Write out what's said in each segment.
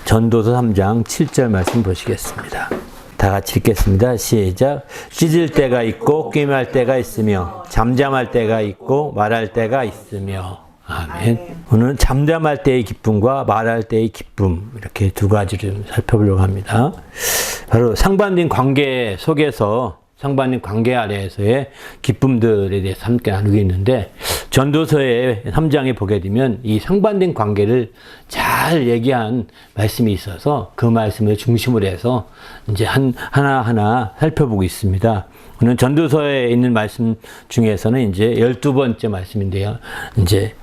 전도서 3장 7절 말씀 보시겠습니다. 다 같이 읽겠습니다. 시작. 찢을 때가 있고 꾀할 때가 있으며 잠잠할 때가 있고 말할 때가 있으며. 아멘. 오늘은 잠잠할 때의 기쁨과 말할 때의 기쁨, 이렇게 두 가지를 살펴보려고 합니다. 바로 상반된 관계 속에서, 상반된 관계 아래에서의 기쁨들에 대해서 함께 나누고 있는데, 전도서의 3장에 보게 되면 이 상반된 관계를 잘 얘기한 말씀이 있어서 그 말씀을 중심으로 해서 이제 하나하나 살펴보고 있습니다. 오늘 전도서에 있는 말씀 중에서는 이제 12번째 말씀인데요. 이제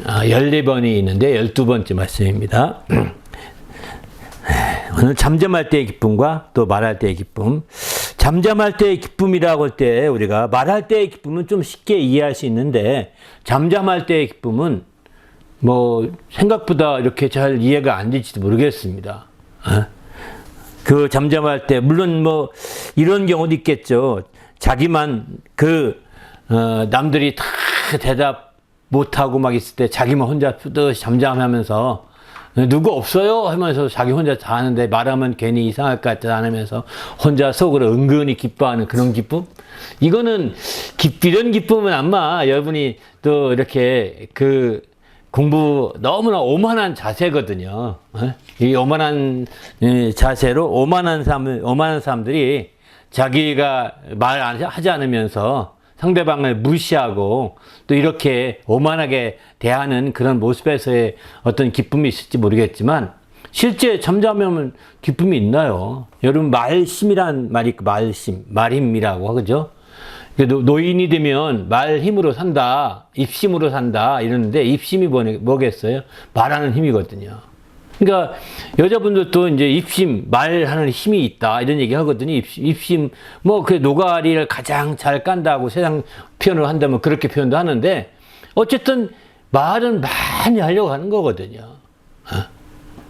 14번이 있는데 12번째 말씀입니다. 오늘 잠잠할 때의 기쁨과 또 말할 때의 기쁨. 잠잠할 때의 기쁨이라고 할 때 우리가 말할 때의 기쁨은 좀 쉽게 이해할 수 있는데, 잠잠할 때의 기쁨은 뭐 생각보다 이렇게 잘 이해가 안 될지도 모르겠습니다. 그 잠잠할 때 물론 뭐 이런 경우도 있겠죠. 자기만 남들이 다 대답 못하고 막 있을 때 자기만 혼자 뿌듯이 잠잠하면서 누구 없어요 하면서 자기 혼자 다 하는데 말하면 괜히 이상할 것 같아 하면서 혼자 속으로 은근히 기뻐하는 그런 기쁨? 이거는 이런 기쁨은 아마 여러분이 또 이렇게 공부 너무나 오만한 자세거든요. 이 오만한 자세로 오만한 사람들이 자기가 하지 않으면서 상대방을 무시하고 또 이렇게 오만하게 대하는 그런 모습에서의 어떤 기쁨이 있을지 모르겠지만, 실제 잠잠하면 기쁨이 있나요? 여러분, 말심이란 말이 말힘이라고 하죠. 노인이 되면 말 힘으로 산다, 입심으로 산다 이러는데, 입심이 뭐겠어요? 말하는 힘이거든요. 그러니까 여자분들도 이제 입심, 말하는 힘이 있다 이런 얘기 하거든요. 입심, 그 노가리를 가장 잘 깐다고 세상 표현을 한다면 그렇게 표현도 하는데, 어쨌든 말은 많이 하려고 하는 거거든요.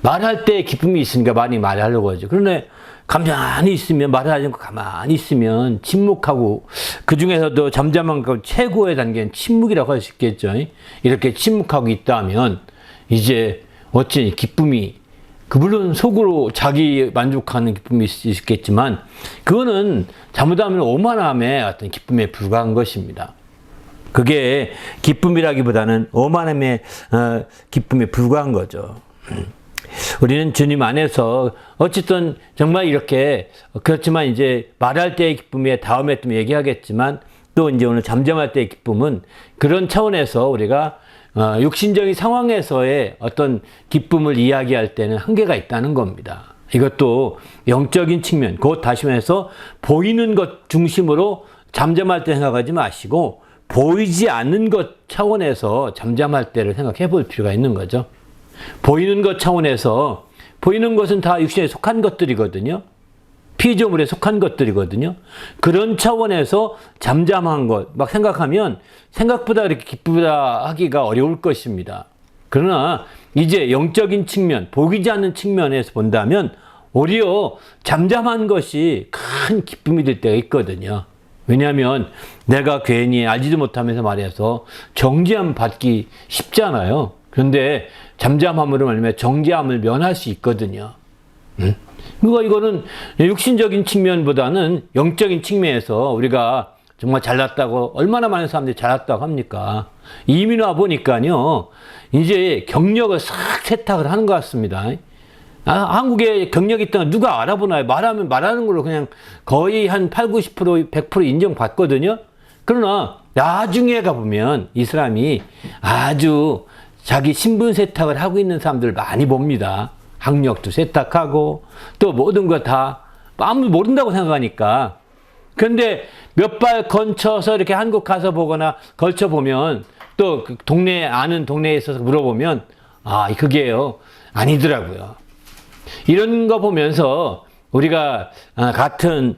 말할 때 기쁨이 있으니까 많이 말하려고 하죠. 그런데 가만히 있으면, 말하지 않고 가만히 있으면 침묵하고, 그 중에서도 잠잠한 것 최고의 단계는 침묵이라고 할 수 있겠죠. 이렇게 침묵하고 있다면 이제 어찌 기쁨이, 물론 속으로 자기 만족하는 기쁨이 있겠지만, 그거는 잘못하면 오만함의 어떤 기쁨에 불과한 것입니다. 그게 기쁨이라기보다는 오만함의 기쁨에 불과한 거죠. 우리는 주님 안에서 어쨌든 정말 이렇게, 그렇지만 이제 말할 때의 기쁨에 다음에 또 얘기하겠지만, 또 이제 오늘 잠잠할 때의 기쁨은 그런 차원에서 우리가 육신적인 상황에서의 어떤 기쁨을 이야기할 때는 한계가 있다는 겁니다. 이것도 영적인 측면, 곧 다시 말해서 보이는 것 중심으로 잠잠할 때 생각하지 마시고, 보이지 않는 것 차원에서 잠잠할 때를 생각해 볼 필요가 있는 거죠. 보이는 것 차원에서, 보이는 것은 다 육신에 속한 것들이거든요. 피조물에 속한 것들이거든요. 그런 차원에서 잠잠한 것 막 생각하면 생각보다 이렇게 기쁘다 하기가 어려울 것입니다. 그러나 이제 영적인 측면, 보이지 않는 측면에서 본다면 오히려 잠잠한 것이 큰 기쁨이 될 때가 있거든요. 왜냐하면 내가 괜히 알지도 못하면서 말해서 정죄함 받기 쉽잖아요. 그런데 잠잠함으로 말하면 정죄함을 면할 수 있거든요. 이거는 육신적인 측면보다는 영적인 측면에서 우리가 정말 잘났다고, 얼마나 많은 사람들이 잘났다고 합니까? 이민 와 보니까요, 이제 경력을 싹 세탁을 하는 것 같습니다. 한국에 경력이 있다는 누가 알아보나요? 말하는 걸로 그냥 거의 한 80, 90%, 100% 인정받거든요? 그러나 나중에 가보면 이 사람이 아주 자기 신분 세탁을 하고 있는 사람들을 많이 봅니다. 학력도 세탁하고 또 모든 거 다 아무도 모른다고 생각하니까. 그런데 몇 발 건쳐서 이렇게 한국 가서 보거나 걸쳐 보면, 또 그 아는 동네에 있어서 물어보면 그게요 아니더라고요. 이런 거 보면서 우리가 같은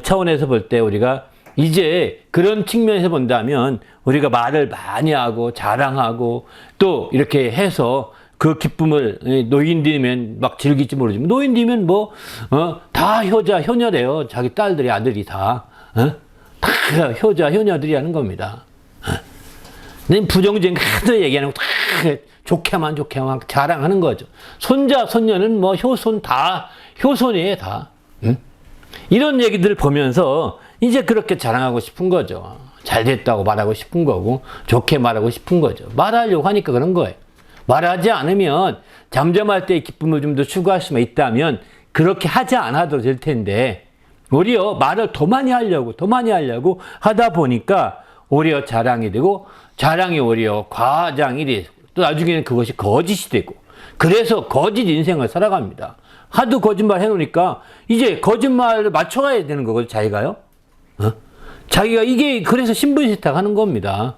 차원에서 볼 때 우리가 이제 그런 측면에서 본다면 우리가 말을 많이 하고 자랑하고 또 이렇게 해서 그 기쁨을, 노인되면 막 즐길지 모르지만 노인되면 다 효녀래요. 자기 딸들이, 아들이 다 효녀들이 하는 겁니다. 부정적인 큰 얘기하는 거 다 좋게만 자랑하는 거죠. 손자, 손녀는 뭐 효손 다 효손이에요, 다. 응? 이런 얘기들을 보면서 이제 그렇게 자랑하고 싶은 거죠. 잘 됐다고 말하고 싶은 거고, 좋게 말하고 싶은 거죠. 말하려고 하니까 그런 거예요. 말하지 않으면 잠잠할 때의 기쁨을 좀 더 추구할 수만 있다면 그렇게 하지 않아도 될 텐데, 오히려 말을 더 많이 하려고 하다 보니까 오히려 자랑이 되고, 자랑이 오히려 과장이 되고, 또 나중에는 그것이 거짓이 되고, 그래서 거짓 인생을 살아갑니다. 하도 거짓말 해놓으니까 이제 거짓말을 맞춰가야 되는 거거든요, 자기가요. 자기가 이게 그래서 신분세탁 하는 겁니다.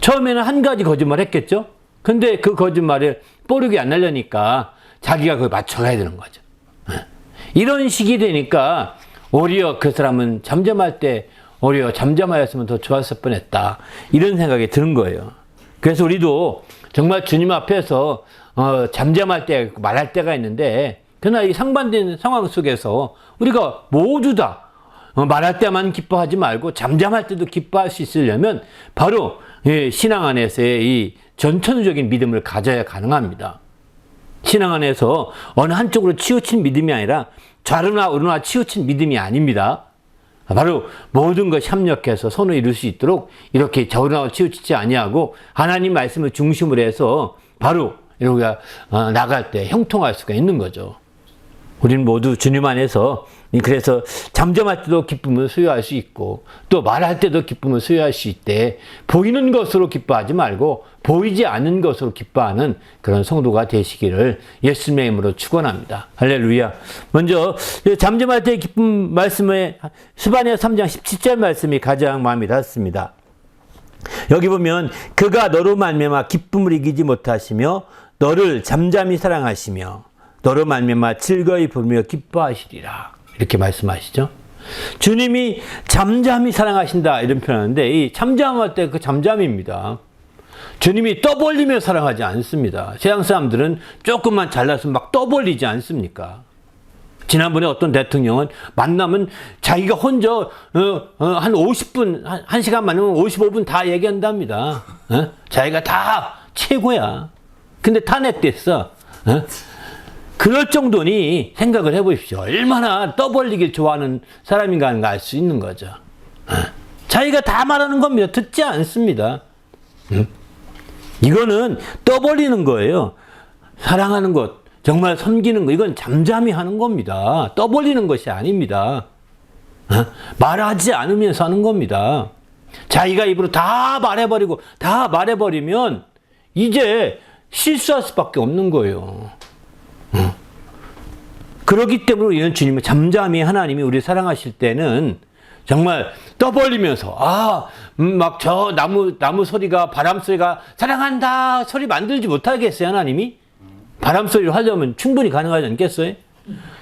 처음에는 한 가지 거짓말 했겠죠? 근데 그 거짓말을 뽀르게 안 날려니까 자기가 그걸 맞춰가야 되는 거죠. 이런 식이 되니까 오히려 그 사람은 잠잠할 때 오히려 잠잠하였으면 더 좋았을 뻔했다. 이런 생각이 드는 거예요. 그래서 우리도 정말 주님 앞에서 잠잠할 때 말할 때가 있는데, 그러나 이 상반된 상황 속에서 우리가 모두 다 말할 때만 기뻐하지 말고 잠잠할 때도 기뻐할 수 있으려면 바로 신앙 안에서의 이 전천후적인 믿음을 가져야 가능합니다. 신앙 안에서 어느 한쪽으로 치우친 믿음이 아니라 좌로나 우로나 치우친 믿음이 아닙니다. 바로 모든 것이 협력해서 선을 이룰 수 있도록 이렇게 좌우나 치우치지 아니하고 하나님 말씀을 중심으로 해서 바로 우리가 나갈 때 형통할 수가 있는 거죠. 우리는 모두 주님 안에서 그래서 잠잠할 때도 기쁨을 소유할 수 있고, 또 말할 때도 기쁨을 소유할 수 있대. 보이는 것으로 기뻐하지 말고 보이지 않는 것으로 기뻐하는 그런 성도가 되시기를 예수님의 이름으로 축원합니다. 할렐루야. 먼저 잠잠할 때의 기쁨 말씀에 스바냐 3장 17절 말씀이 가장 마음에 닿습니다. 여기 보면 그가 너로 말미암아 기쁨을 이기지 못하시며 너를 잠잠히 사랑하시며 너로 말미암아 즐거이 부르며 기뻐하시리라. 이렇게 말씀하시죠. 주님이 잠잠히 사랑하신다 이런 표현하는데, 이 잠잠할 때 그 잠잠입니다. 주님이 떠벌리며 사랑하지 않습니다. 세상 사람들은 조금만 잘나서 막 떠벌리지 않습니까? 지난번에 어떤 대통령은 만나면 자기가 혼자 한 50분, 1시간 만나면 55분 다 얘기한답니다. 자기가 다 최고야. 근데 탄핵됐어. 그럴 정도니 생각을 해보십시오. 얼마나 떠벌리길 좋아하는 사람인가 하는 걸 알 수 있는 거죠. 자기가 다 말하는 겁니다. 듣지 않습니다. 이거는 떠벌리는 거예요. 사랑하는 것, 정말 섬기는 거, 이건 잠잠히 하는 겁니다. 떠벌리는 것이 아닙니다. 말하지 않으면서 하는 겁니다. 자기가 입으로 다 말해버리면 이제 실수할 수밖에 없는 거예요. 그렇기 때문에 우리는 주님을 잠잠히 하나님이 우리 사랑하실 때는 정말 떠벌리면서 막 저 나무 소리가, 바람 소리가 사랑한다 소리 만들지 못하겠어요. 하나님이 바람 소리를 하려면 충분히 가능하지 않겠어요?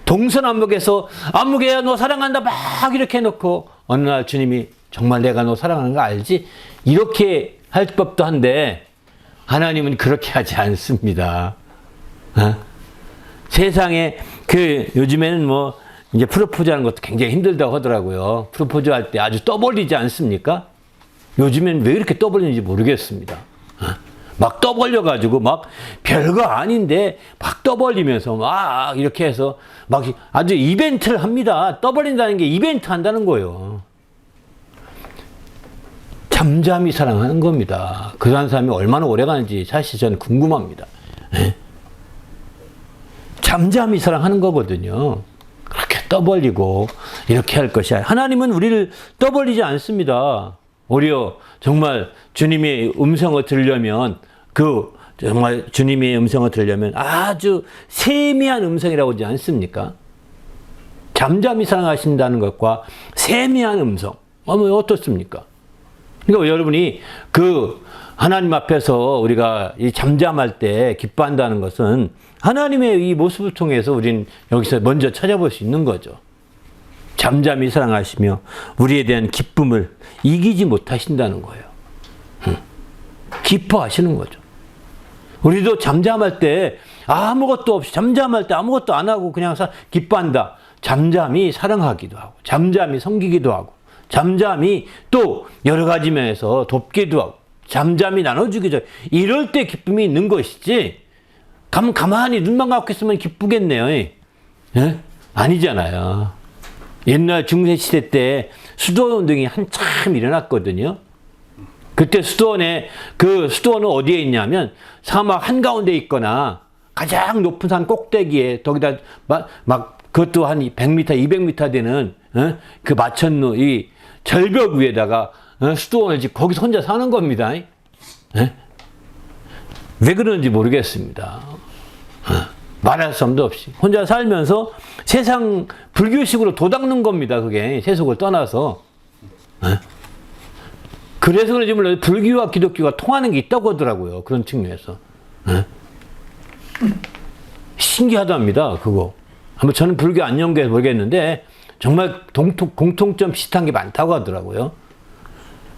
동서남북에서 안무개야 너 사랑한다 막 이렇게 해놓고 어느 날 주님이 정말 내가 너 사랑하는 거 알지? 이렇게 할 법도 한데 하나님은 그렇게 하지 않습니다. 세상에 요즘에는 뭐 이제 프로포즈 하는 것도 굉장히 힘들다고 하더라고요. 프로포즈 할 때 아주 떠벌리지 않습니까? 요즘엔 왜 이렇게 떠벌리는지 모르겠습니다. 막 떠벌려가지고 막 별거 아닌데 막 떠벌리면서 막 이렇게 해서 막 아주 이벤트를 합니다. 떠벌린다는 게 이벤트 한다는 거예요. 잠잠히 사랑하는 겁니다. 그런 사람이 얼마나 오래 가는지 사실 저는 궁금합니다. 잠잠히 사랑하는 거거든요. 그렇게 떠벌리고 이렇게 할 것이 아니라 하나님은 우리를 떠벌리지 않습니다. 오히려 정말 주님의 음성을 들으려면 정말 주님의 음성을 들으려면 아주 세미한 음성이라고 하지 않습니까? 잠잠히 사랑하신다는 것과 세미한 음성 어떻습니까? 그러니까 여러분이 하나님 앞에서 우리가 이 잠잠할 때 기뻐한다는 것은 하나님의 이 모습을 통해서 우리는 여기서 먼저 찾아볼 수 있는 거죠. 잠잠히 사랑하시며 우리에 대한 기쁨을 이기지 못하신다는 거예요. 기뻐하시는 거죠. 우리도 잠잠할 때 아무것도 없이 잠잠할 때 아무것도 안 하고 그냥 기뻐한다. 잠잠히 사랑하기도 하고 잠잠히 섬기기도 하고 잠잠히 또 여러 가지 면에서 돕기도 하고 잠잠히 나눠주기죠. 이럴 때 기쁨이 있는 것이지, 가만히 눈만 감고 있으면 기쁘겠네요. 예? 아니잖아요. 옛날 중세시대 때 수도원운동이 한참 일어났거든요. 그때 수도원은 어디에 있냐면 사막 한가운데 있거나 가장 높은 산 꼭대기에, 거기다 그것도 한 100m, 200m 되는 그 마천루, 이 절벽 위에다가 수도원을 짓고 거기서 혼자 사는 겁니다. 왜 그런지 모르겠습니다. 말할 수 없이 혼자 살면서 세상 불교식으로 도닦는 겁니다. 그게 세속을 떠나서. 그래서 그런지 몰라도 불교와 기독교가 통하는 게 있다고 하더라고요. 그런 측면에서. 신기하답니다. 그거. 한번 저는 불교 안 연구해서 모르겠는데 정말 공통점 비슷한 게 많다고 하더라고요.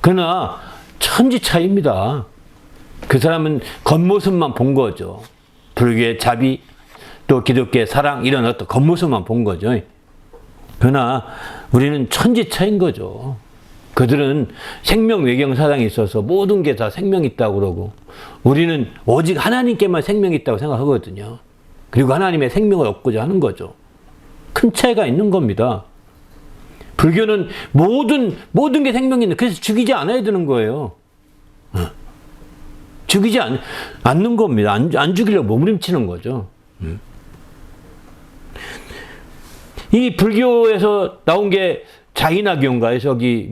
그러나 천지 차이입니다. 그 사람은 겉모습만 본 거죠. 불교의 자비, 또 기독교의 사랑, 이런 어떤 겉모습만 본 거죠. 그러나 우리는 천지 차이인 거죠. 그들은 생명 외경 사상이 있어서 모든 게 다 생명이 있다고 그러고, 우리는 오직 하나님께만 생명이 있다고 생각하거든요. 그리고 하나님의 생명을 얻고자 하는 거죠. 큰 차이가 있는 겁니다. 불교는 모든 게 생명이 있는, 그래서 죽이지 않아야 되는 거예요. 죽이지 않는 겁니다. 안 죽이려고 몸부림치는 거죠. 이 불교에서 나온 게 자이나교인가요? 저기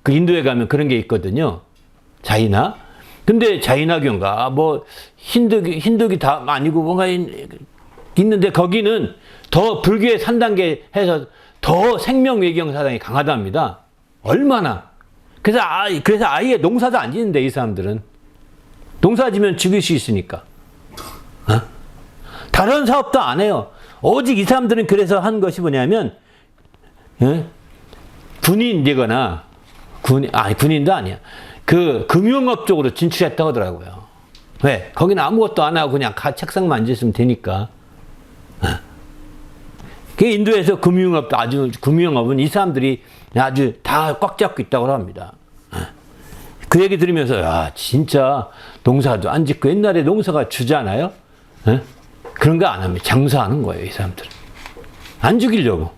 그 인도에 가면 그런 게 있거든요. 자이나. 근데 자이나교인가 힌두기 다 아니고 뭔가 있는데 거기는 더 불교의 3단계 해서 더 생명 외경 사상이 강하답니다. 얼마나. 그래서 아예 농사도 안 짓는데, 이 사람들은. 농사 지면 죽일 수 있으니까. 다른 사업도 안 해요. 오직 이 사람들은 그래서 한 것이 뭐냐면, 군인 되거나, 군인도 아니야. 그 금융업 쪽으로 진출했다고 하더라고요. 왜? 거기는 아무것도 안 하고 그냥 책상만 앉았으면 되니까. 그 인도에서 금융업은 이 사람들이 아주 다 꽉 잡고 있다고 합니다. 그 얘기 들으면서, 야, 진짜 농사도 안 짓고, 옛날에 농사가 주잖아요? 그런 거 안 합니다. 장사하는 거예요, 이 사람들은. 안 죽이려고.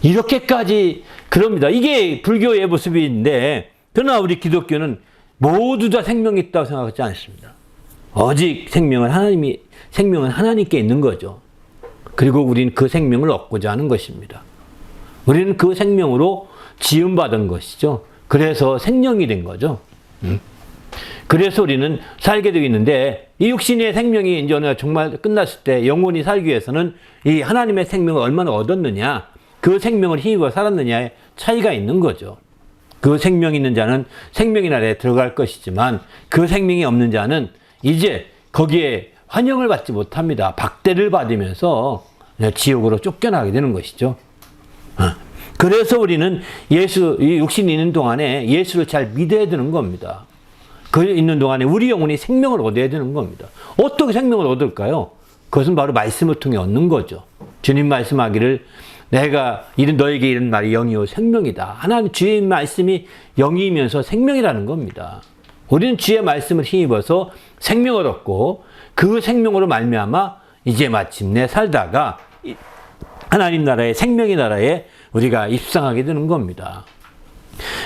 이렇게까지 그럽니다. 이게 불교의 모습인데, 그러나 우리 기독교는 모두 다 생명이 있다고 생각하지 않습니다. 오직 생명은 하나님께 있는 거죠. 그리고 우리는 그 생명을 얻고자 하는 것입니다. 우리는 그 생명으로 지음받은 것이죠. 그래서 생명이 된 거죠. 그래서 우리는 살게 되어 있는데, 이 육신의 생명이 이제 정말 끝났을 때 영원히 살기 위해서는 이 하나님의 생명을 얼마나 얻었느냐, 그 생명을 힘입어 살았느냐에 차이가 있는 거죠. 그 생명 있는 자는 생명의 나라에 들어갈 것이지만, 그 생명이 없는 자는 이제 거기에 환영을 받지 못합니다. 박대를 받으면서 지옥으로 쫓겨나게 되는 것이죠. 그래서 우리는 이 육신이 있는 동안에 예수를 잘 믿어야 되는 겁니다. 그 있는 동안에 우리 영혼이 생명을 얻어야 되는 겁니다. 어떻게 생명을 얻을까요? 그것은 바로 말씀을 통해 얻는 거죠. 주님 말씀하기를, 내가 너에게 이른 말이 영이요 생명이다. 하나님 주의 말씀이 영이면서 생명이라는 겁니다. 우리는 주의 말씀을 힘입어서 생명을 얻고, 그 생명으로 말미암아 이제 마침내 살다가 하나님 나라의 생명의 나라에 우리가 입성하게 되는 겁니다.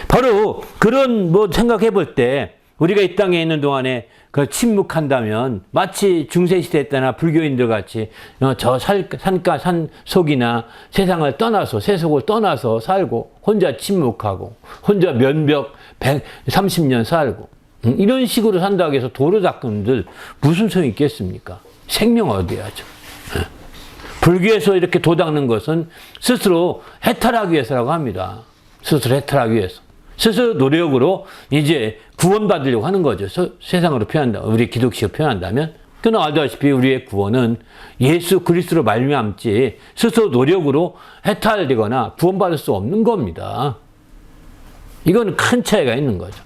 바로 그런 생각해 볼 때, 우리가 이 땅에 있는 동안에 그 침묵한다면 마치 중세시대 때나 불교인들 같이 저 산가 산속이나 세상을 떠나서, 세속을 떠나서 살고 혼자 침묵하고 혼자 면벽 130년 살고 이런 식으로 산다고 해서 도로 닦는들 무슨 소용이 있겠습니까? 생명 얻어야죠. 불교에서 이렇게 도닦는 것은 스스로 해탈하기 위해서라고 합니다. 스스로 해탈하기 위해서. 스스로 노력으로 이제 구원받으려고 하는 거죠. 세상으로 우리 기독교로 표현한다면. 그러나 알다시피 우리의 구원은 예수 그리스도로 말미암지 스스로 노력으로 해탈되거나 구원받을 수 없는 겁니다. 이건 큰 차이가 있는 거죠.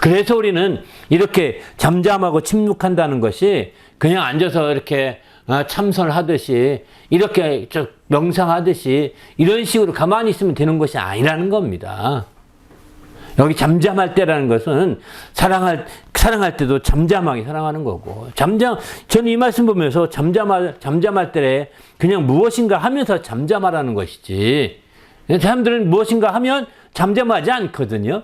그래서 우리는 이렇게 잠잠하고 침묵한다는 것이 그냥 앉아서 이렇게 참선을 하듯이, 이렇게 명상하듯이 이런 식으로 가만히 있으면 되는 것이 아니라는 겁니다. 여기 잠잠할 때라는 것은 사랑할 때도 잠잠하게 사랑하는 거고, 저는 이 말씀 보면서 잠잠할 때 그냥 무엇인가 하면서 잠잠하라는 것이지, 사람들은 무엇인가 하면 잠잠하지 않거든요.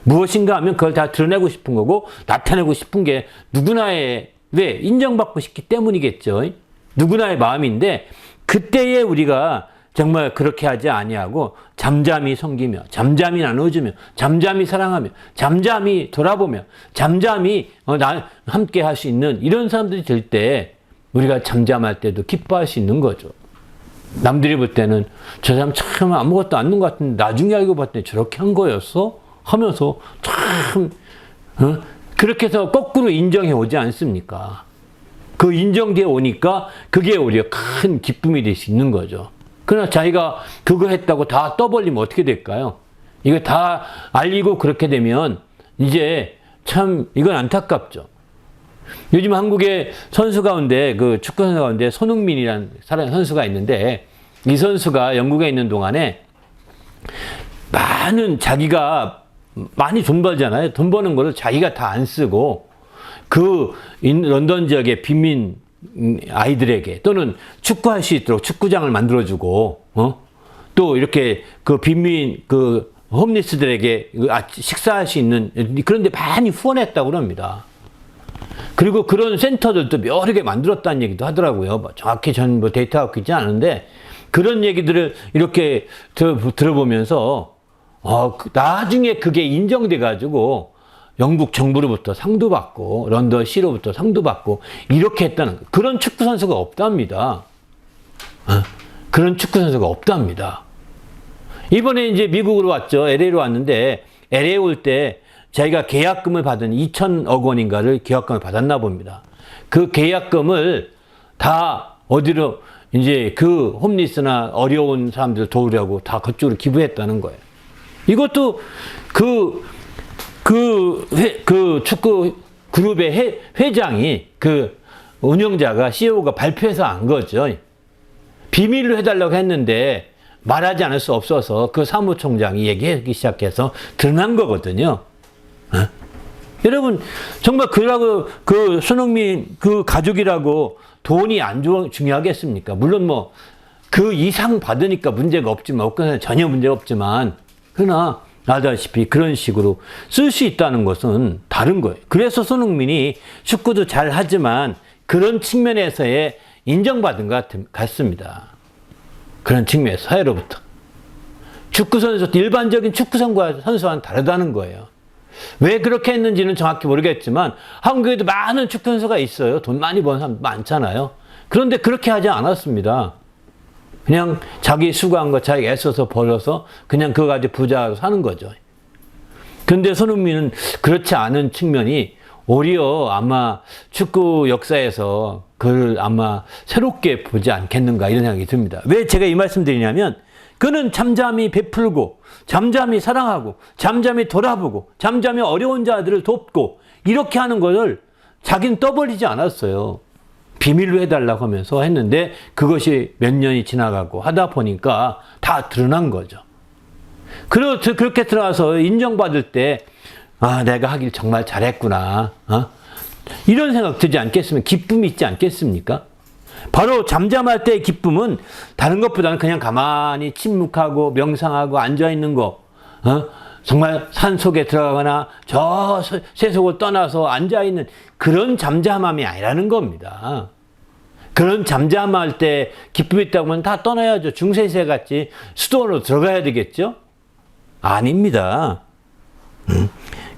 무엇인가 하면 그걸 다 드러내고 싶은 거고, 나타내고 싶은 게 누구나의, 왜? 인정받고 싶기 때문이겠죠. 누구나의 마음인데, 그때에 우리가 정말 그렇게 하지 아니하고 잠잠히 섬기며, 잠잠히 나눠주며, 잠잠히 사랑하며, 잠잠히 돌아보며, 잠잠히 함께 할 수 있는 이런 사람들이 될 때 우리가 잠잠할 때도 기뻐할 수 있는 거죠. 남들이 볼 때는 저 사람 참 아무것도 안 하는 것 같은데 나중에 알고 봤더니 저렇게 한 거였어? 하면서 참 그렇게 해서 거꾸로 인정해 오지 않습니까? 그 인정돼 오니까 그게 오히려 큰 기쁨이 될 수 있는 거죠. 그러나 자기가 그거 했다고 다 떠벌리면 어떻게 될까요? 이거 다 알리고 그렇게 되면 이제 참 이건 안타깝죠. 요즘 한국의 선수 가운데, 그 축구 선수 가운데 손흥민이라는 선수가 있는데, 이 선수가 영국에 있는 동안에 자기가 많이 돈 벌잖아요. 돈 버는 거를 자기가 다 안 쓰고 그 런던 지역의 빈민 아이들에게, 또는 축구할 수 있도록 축구장을 만들어주고, 또 이렇게 그 빈민 그 홈리스들에게 식사할 수 있는 그런데 많이 후원했다고 합니다. 그리고 그런 센터들도 여러 개 만들었다는 얘기도 하더라고요. 정확히 전 데이터가 있지 않은데, 그런 얘기들을 이렇게 들어보면서 나중에 그게 인정돼 가지고 영국 정부로부터 상도 받고 런던 시로부터 상도 받고 이렇게 했다는, 그런 축구 선수가 없답니다. 그런 축구 선수가 없답니다. 이번에 이제 미국으로 왔죠. LA로 왔는데, LA 올 때 자기가 계약금을 받은 2천억 원인가를 계약금을 받았나 봅니다. 그 계약금을 다 어디로, 이제 그 홈리스나 어려운 사람들 도우려고 다 그쪽으로 기부했다는 거예요. 이것도 그 축구 그룹의 회장이, 그 운영자가, CEO가 발표해서 안 거죠. 비밀로 해달라고 했는데 말하지 않을 수 없어서 그 사무총장이 얘기하기 시작해서 드러난 거거든요. 여러분, 정말 그 손흥민 그 가족이라고 돈이 안 중요하겠습니까? 물론 뭐 그 이상 받으니까 문제가 없지만, 없거나 전혀 문제가 없지만, 그러나 알다시피 그런 식으로 쓸 수 있다는 것은 다른 거예요. 그래서 손흥민이 축구도 잘 하지만 그런 측면에서의 인정받은 것 같습니다. 그런 측면에서 사회로부터. 축구 선수, 일반적인 축구 선수와는 다르다는 거예요. 왜 그렇게 했는지는 정확히 모르겠지만 한국에도 많은 축구 선수가 있어요. 돈 많이 버는 사람 많잖아요. 그런데 그렇게 하지 않았습니다. 그냥 자기 수고한 거 자기 애써서 벌어서 그냥 그거 가지고 부자로 사는 거죠. 그런데 손흥민은 그렇지 않은 측면이 오히려 아마 축구 역사에서 그를 아마 새롭게 보지 않겠는가, 이런 생각이 듭니다. 왜 제가 이 말씀 드리냐면, 그는 잠잠히 베풀고, 잠잠히 사랑하고, 잠잠히 돌아보고, 잠잠히 어려운 자들을 돕고, 이렇게 하는 것을 자기는 떠벌리지 않았어요. 비밀로 해달라고 하면서 했는데, 그것이 몇 년이 지나가고 하다 보니까 다 드러난 거죠. 그렇게 들어가서 인정받을 때, 내가 하길 정말 잘했구나. 이런 생각 들지 않겠습니까? 기쁨이 있지 않겠습니까? 바로 잠잠할 때의 기쁨은 다른 것보다는 그냥 가만히 침묵하고 명상하고 앉아있는 거, 정말 산 속에 들어가거나 저 세속을 떠나서 앉아있는 그런 잠잠함이 아니라는 겁니다. 그런 잠잠할 때 기쁨이 있다고 하면 다 떠나야죠. 중세시대 같이 수도원으로 들어가야 되겠죠? 아닙니다.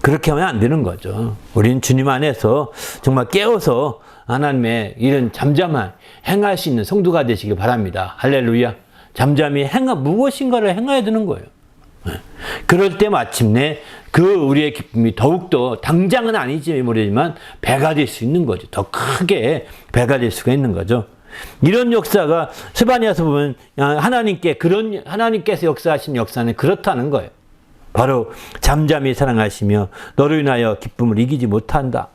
그렇게 하면 안 되는 거죠. 우리는 주님 안에서 정말 깨어서 하나님의 이런 잠잠한 행할 수 있는 성도가 되시길 바랍니다. 할렐루야. 잠잠히 무엇인가를 행해야 되는 거예요. 그럴 때 마침내 그 우리의 기쁨이 더욱더, 당장은 아니지 모르지만 배가 될 수 있는 거죠. 더 크게 배가 될 수가 있는 거죠. 이런 역사가 스바냐서 보면 하나님께서 역사하신 역사는 그렇다는 거예요. 바로 잠잠히 사랑하시며 너로 인하여 기쁨을 이기지 못한다.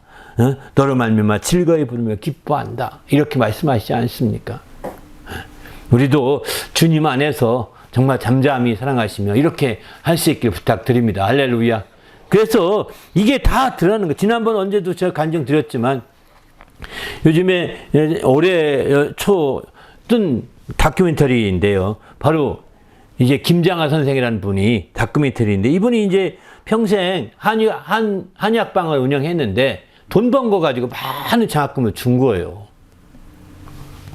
너로 말미암아 즐거이 부르며 기뻐한다. 이렇게 말씀하시지 않습니까? 우리도 주님 안에서 정말 잠잠히 사랑하시며 이렇게 할 수 있길 부탁드립니다. 할렐루야. 그래서 이게 다 드러나는 거예요. 지난번 언제도 제가 간증 드렸지만 요즘에 올해 초 뜬 다큐멘터리인데요. 바로 이제 김장하 선생이라는 분이 다큐멘터리인데 이분이 이제 평생 한의학방을 운영했는데 돈 번 거 가지고 많은 장학금을 준 거예요.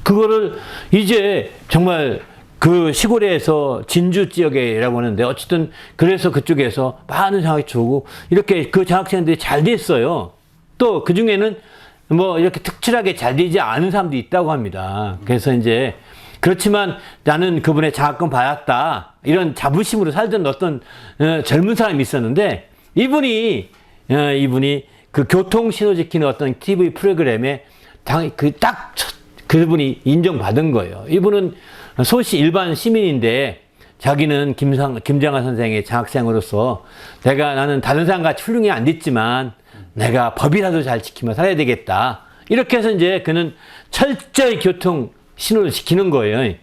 그거를 이제 정말 그 시골에서 진주 지역이라고 하는데 어쨌든 그래서 그쪽에서 많은 장학금 주고 이렇게 그 장학생들이 잘 됐어요. 또 그 중에는 뭐 이렇게 특출하게 잘 되지 않은 사람도 있다고 합니다. 그래서 이제 그렇지만 나는 그분의 장학금 받았다 이런 자부심으로 살던 어떤 젊은 사람이 있었는데 이분이 그 교통 신호 지키는 어떤 TV 프로그램에 그분이 인정받은 거예요. 이분은 일반 시민인데 자기는 김장하 선생의 장학생으로서 나는 다른 사람 같이 훌륭히 안 됐지만 내가 법이라도 잘 지키며 살아야 되겠다. 이렇게 해서 이제 그는 철저히 교통 신호를 지키는 거예요.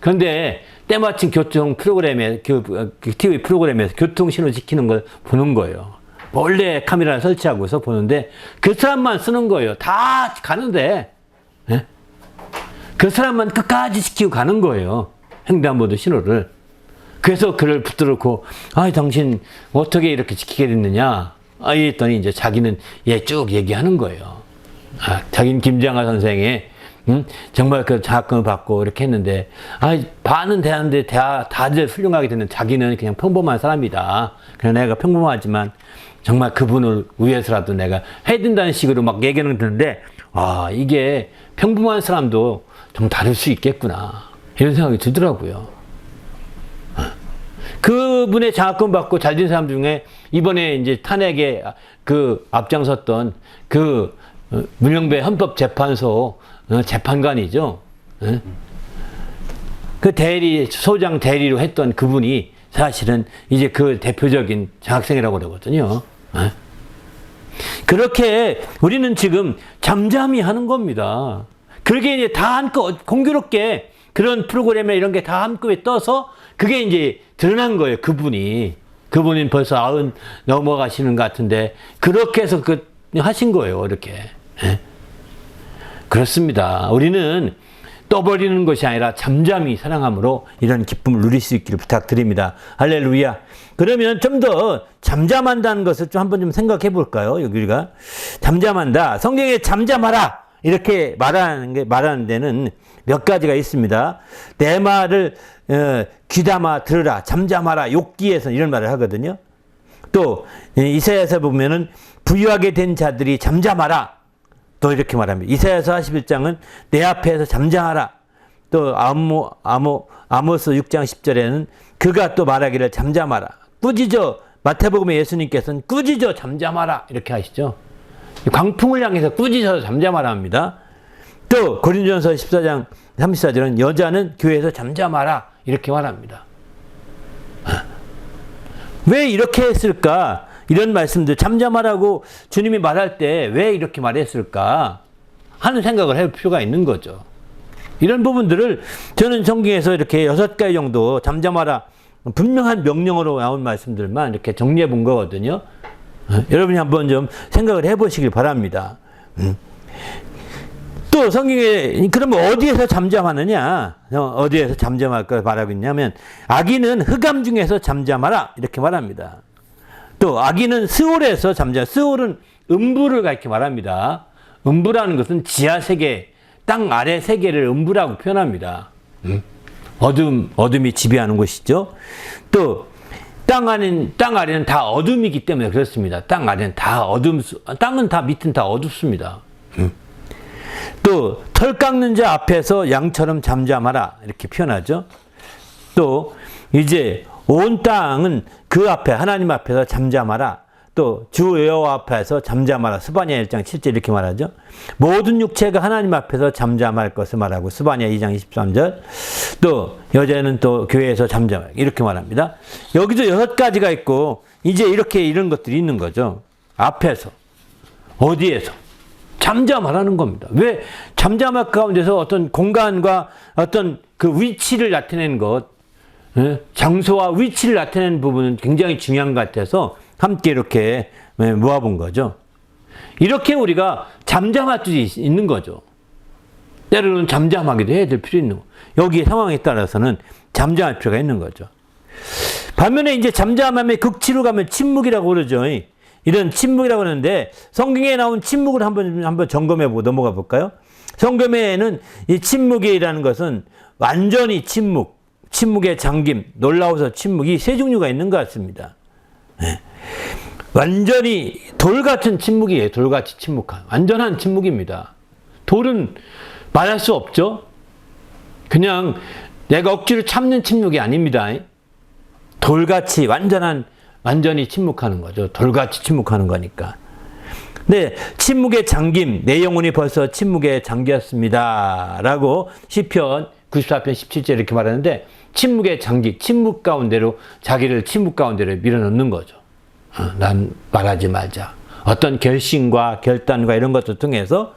그런데 때마침 교통 프로그램에, TV 프로그램에서 교통 신호 지키는 걸 보는 거예요. 몰래 카메라를 설치하고서 보는데 그 사람만 쓰는 거예요. 다 가는데, 네? 그 사람만 끝까지 지키고 가는 거예요. 횡단보도 신호를. 그래서 그를 붙들고, 당신 어떻게 이렇게 지키게 됐느냐? 이랬더니 이제 자기는 쭉 얘기하는 거예요. 자기는 김장하 선생의 정말 그 장학금을 받고 이렇게 했는데, 반은 되는데 다들 훌륭하게 됐는데 자기는 그냥 평범한 사람이다. 그냥 내가 평범하지만 정말 그분을 위해서라도 내가 해야 된다는 식으로 막 얘기는 듣는데, 이게 평범한 사람도 좀 다를 수 있겠구나. 이런 생각이 들더라고요. 그분의 장학금 받고 잘 된 사람 중에 이번에 이제 탄핵에 앞장섰던 문영배 헌법재판소 재판관이죠. 소장 대리로 했던 그분이 사실은 이제 그 대표적인 장학생이라고 그러거든요. 그렇게 우리는 지금 잠잠히 하는 겁니다. 그게 이제 다 한꺼 공교롭게 그런 프로그램에 이런 게 다 한꺼번에 떠서 그게 이제 드러난 거예요. 그분이 벌써 90 넘어가시는 것 같은데 그렇게 해서 하신 거예요. 이렇게. 그렇습니다. 우리는 떠버리는 것이 아니라 잠잠히 사랑함으로 이런 기쁨을 누릴 수 있기를 부탁드립니다. 할렐루야. 그러면 좀 더 잠잠한다는 것을 좀 한번 좀 생각해 볼까요? 여기 우리가 잠잠한다. 성경에 잠잠하라 이렇게 말하는 데는 몇 가지가 있습니다. 내 말을 귀담아 들으라, 잠잠하라, 욥기에서 이런 말을 하거든요. 또 이사야서 보면은 부유하게 된 자들이 잠잠하라. 또 이렇게 말합니다. 이사야서 41장은 내 앞에서 잠잠하라. 또 아모스 6장 10절에는 그가 또 말하기를 잠잠하라. 꾸짖어 마태복음의 예수님께서는 꾸짖어 잠잠하라 이렇게 하시죠. 광풍을 향해서 꾸짖어서 잠잠하라 합니다. 또 고린도전서 14장 34절은 여자는 교회에서 잠잠하라 이렇게 말합니다. 왜 이렇게 했을까? 이런 말씀들 잠잠하라고 주님이 말할 때 왜 이렇게 말했을까 하는 생각을 해볼 필요가 있는 거죠. 이런 부분들을 저는 성경에서 이렇게 6가지 정도 잠잠하라 분명한 명령으로 나온 말씀들만 이렇게 정리해 본 거거든요. 여러분이 한번 좀 생각을 해보시길 바랍니다. 또 성경에 그러면 어디에서 잠잠하느냐? 어디에서 잠잠할 걸 말하고 있냐면 악인은 흑암 중에서 잠잠하라 이렇게 말합니다. 또 악인은 스올에서 잠잠. 스올은 음부를 이렇게 말합니다. 음부라는 것은 지하 세계, 땅 아래 세계를 음부라고 표현합니다. 어둠이 지배하는 곳이죠. 또 땅 아래는 다 어둠이기 때문에 그렇습니다. 땅 아래는 다 땅은 다 밑은 다 어둡습니다. 또 털 깎는 자 앞에서 양처럼 잠잠하라 이렇게 표현하죠. 또 이제 온 땅은 그 앞에 하나님 앞에서 잠잠하라. 또 주 여호와 앞에서 잠잠하라. 스바냐 1장 7절 이렇게 말하죠. 모든 육체가 하나님 앞에서 잠잠할 것을 말하고 스바냐 2장 23절. 또 여자는 또 교회에서 잠잠하라 이렇게 말합니다. 여기도 6가지가 있고 이제 이런 것들이 있는 거죠. 앞에서 어디에서 잠잠하라는 겁니다. 왜 잠잠할 가운데서 어떤 공간과 어떤 그 위치를 나타내는 것 장소와 위치를 나타내는 부분은 굉장히 중요한 것 같아서 함께 이렇게 모아본 거죠. 이렇게 우리가 잠잠할 수 있는 거죠. 때로는 잠잠하기도 해야 될 필요 있는 거. 여기에 상황에 따라서는 잠잠할 필요가 있는 거죠. 반면에 이제 잠잠함의 극치로 가면 침묵이라고 그러죠. 이런 침묵이라고 하는데 성경에 나온 침묵을 한번 점검해 보고 넘어가 볼까요? 성경에는 이 침묵이라는 것은 완전히 침묵, 침묵의 잠김, 놀라워서 침묵, 이 세 종류가 있는 것 같습니다. 네. 완전히 돌같은 침묵이에요. 돌같이 침묵한. 완전한 침묵입니다. 돌은 말할 수 없죠? 그냥 내가 억지로 참는 침묵이 아닙니다. 돌같이 완전히 침묵하는 거죠. 돌같이 침묵하는 거니까. 네, 침묵의 잠김, 내 영혼이 벌써 침묵에 잠겼습니다. 라고 시편 94편 17절 이렇게 말하는데, 침묵의 잠기, 침묵 가운데로 자기를 침묵 가운데로 밀어넣는 거죠. 난 말하지 말자. 어떤 결심과 결단과 이런 것들 통해서,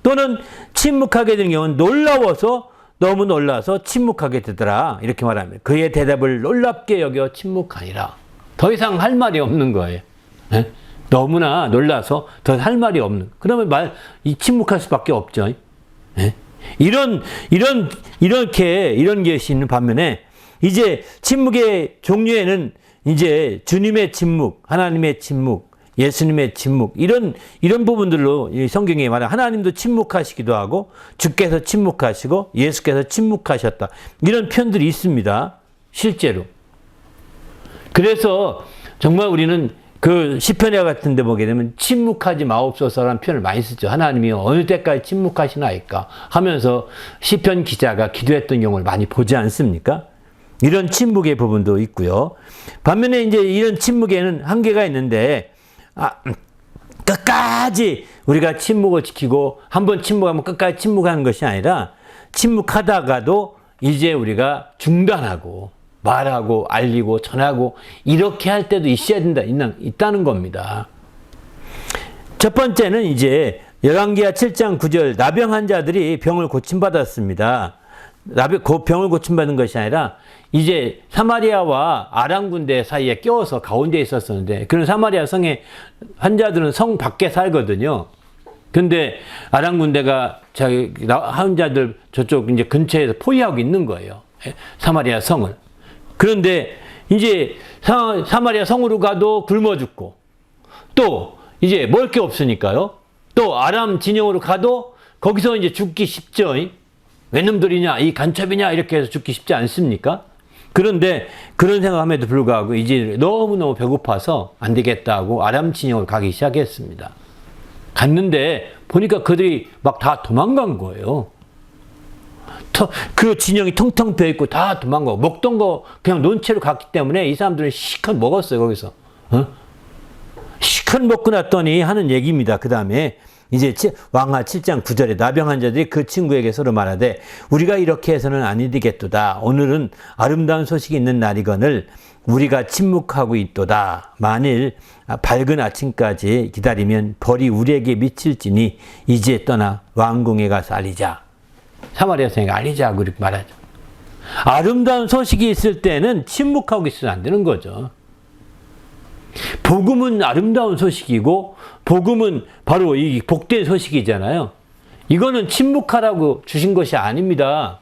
또는 침묵하게 되는 경우는 놀라워서, 너무 놀라서 침묵하게 되더라. 이렇게 말합니다. 그의 대답을 놀랍게 여겨 침묵하니라. 더 이상 할 말이 없는 거예요. 네? 너무나 놀라서 더 할 말이 없는. 그러면 침묵할 수밖에 없죠. 네? 이런 것이 있는 반면에, 이제 침묵의 종류에는 이제 주님의 침묵, 하나님의 침묵, 예수님의 침묵, 이런 부분들로 성경에 말하는 하나님도 침묵하시기도 하고, 주께서 침묵하시고, 예수께서 침묵하셨다. 이런 표현들이 있습니다. 실제로. 그래서 정말 우리는 그 시편에 같은 데 보게 되면 침묵하지 마옵소서라는 표현을 많이 쓰죠. 하나님이 어느 때까지 침묵하시나이까 하면서 시편 기자가 기도했던 경우를 많이 보지 않습니까? 이런 침묵의 부분도 있고요. 반면에 이제 이런 침묵에는 한계가 있는데, 끝까지 우리가 침묵을 지키고 한번 침묵하면 끝까지 침묵하는 것이 아니라, 침묵하다가도 이제 우리가 중단하고 말하고 알리고 전하고 이렇게 할 때도 있어야 있다는 겁니다. 첫 번째는 이제 열왕기하 7장 9절, 나병 환자들이 병을 고침받았습니다. 병을 고침받은 것이 아니라 이제 사마리아와 아람 군대 사이에 껴서 가운데 있었었는데, 그런 사마리아 성의 환자들은 성 밖에 살거든요. 근데 아람 군대가 환자들 저쪽 이제 근처에서 포위하고 있는 거예요. 사마리아 성을. 그런데 이제 사마리아 성으로 가도 굶어 죽고, 또 이제 먹을 게 없으니까요. 또 아람 진영으로 가도 거기서 이제 죽기 쉽죠. 웬놈들이냐, 이 간첩이냐, 이렇게 해서 죽기 쉽지 않습니까? 그런데 그런 생각함에도 불구하고 이제 너무너무 배고파서 안 되겠다 하고 아람 진영으로 가기 시작했습니다. 갔는데 보니까 그들이 막 다 도망간 거예요. 그 진영이 텅텅 비어있고 다 도망가고, 먹던 거 그냥 논 채로 갔기 때문에 이 사람들은 시컷 먹었어요, 거기서. 시컷 먹고 났더니 하는 얘기입니다. 그 다음에 이제 왕하 7장 9절에 나병 환자들이 그 친구에게 서로 말하되, 우리가 이렇게 해서는 아니 되겠도다. 오늘은 아름다운 소식이 있는 날이거늘 우리가 침묵하고 있도다. 만일 밝은 아침까지 기다리면 벌이 우리에게 미칠지니 이제 떠나 왕궁에 가서 알리자. 사마리아 성에 알리자고 이렇게 말하죠. 아름다운 소식이 있을 때는 침묵하고 있으면 안 되는 거죠. 복음은 아름다운 소식이고, 복음은 바로 이 복된 소식이잖아요. 이거는 침묵하라고 주신 것이 아닙니다.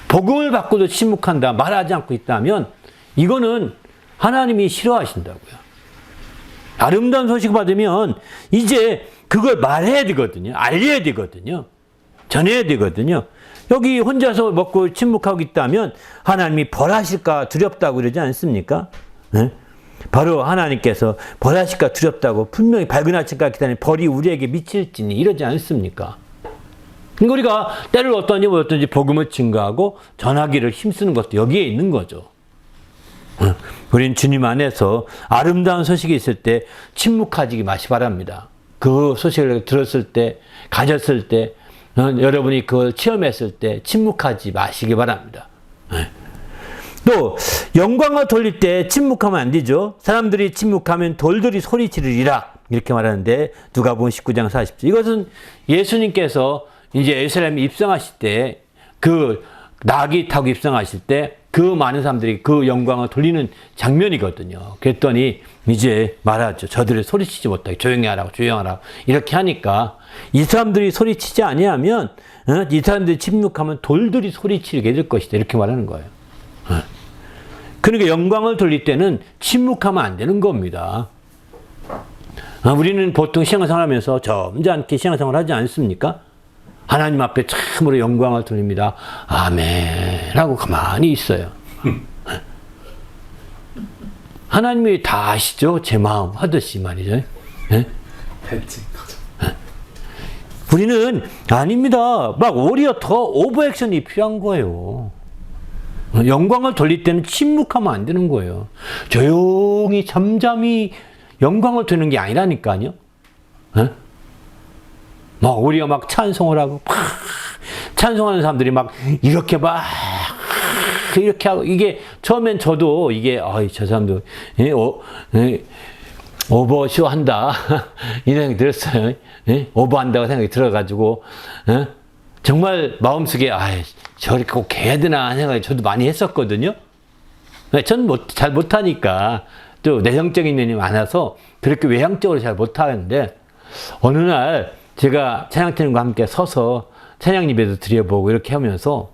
복음을 받고도 침묵한다, 말하지 않고 있다면 이거는 하나님이 싫어하신다고요. 아름다운 소식 받으면 이제 그걸 말해야 되거든요. 알려야 되거든요. 전해야 되거든요. 여기 혼자서 먹고 침묵하고 있다면 하나님이 벌하실까 두렵다고 그러지 않습니까? 네? 바로 하나님께서 벌하실까 두렵다고 분명히 밝은 아침까지 기다리는 벌이 우리에게 미칠지니 이러지 않습니까? 그러니까 우리가 때를 어떤지 복음을 증거하고 전하기를 힘쓰는 것도 여기에 있는 거죠. 우린 주님 안에서 아름다운 소식이 있을 때 침묵하지 마시 바랍니다. 그 소식을 들었을 때, 가졌을 때, 여러분이 그걸 체험했을 때 침묵하지 마시기 바랍니다. 또 영광을 돌릴 때 침묵하면 안 되죠. 사람들이 침묵하면 돌들이 소리 지르리라 이렇게 말하는데, 누가복음 19장 40절. 이것은 예수님께서 이제 예루살렘에 입성하실 때 그 낙이 타고 입성하실 때 그 많은 사람들이 그 영광을 돌리는 장면이거든요. 그랬더니 이제 말하죠. 저들을 소리치지 못하게 조용히 하라고 조용하라고 이렇게 하니까 이 사람들이 소리치지 아니하면 이 사람들이 침묵하면 돌들이 소리치게 될 것이다. 이렇게 말하는 거예요. 그러니까 영광을 돌릴 때는 침묵하면 안 되는 겁니다. 우리는 보통 신앙생활 하면서 점잖게 신앙생활 하지 않습니까? 하나님 앞에 참으로 영광을 돌립니다. 아멘 하고 가만히 있어요. 하나님이 다 아시죠? 제 마음 하듯이 말이죠. 우리는 아닙니다. 막 오히려 더 오버액션이 필요한 거예요. 영광을 돌릴 때는 침묵하면 안 되는 거예요. 조용히 잠잠히 영광을 돌리는 게 아니라니까요. 막 우리가 막 찬송을 하고 막 찬송하는 사람들이 막 이렇게 막 이렇게 하고 이게 처음엔 저도 이게 저 사람도 오버쇼 한다 이 생각이 들었어요. 오버한다고 생각이 들어가지고 정말 마음속에 저렇게 꼭 해야 되나 하는 생각이 저도 많이 했었거든요. 전 잘 못하니까 또 내성적인 면이 많아서 그렇게 외향적으로 잘 못하는데 어느 날 제가 찬양팀과 함께 서서 찬양 예배도 드려보고 이렇게 하면서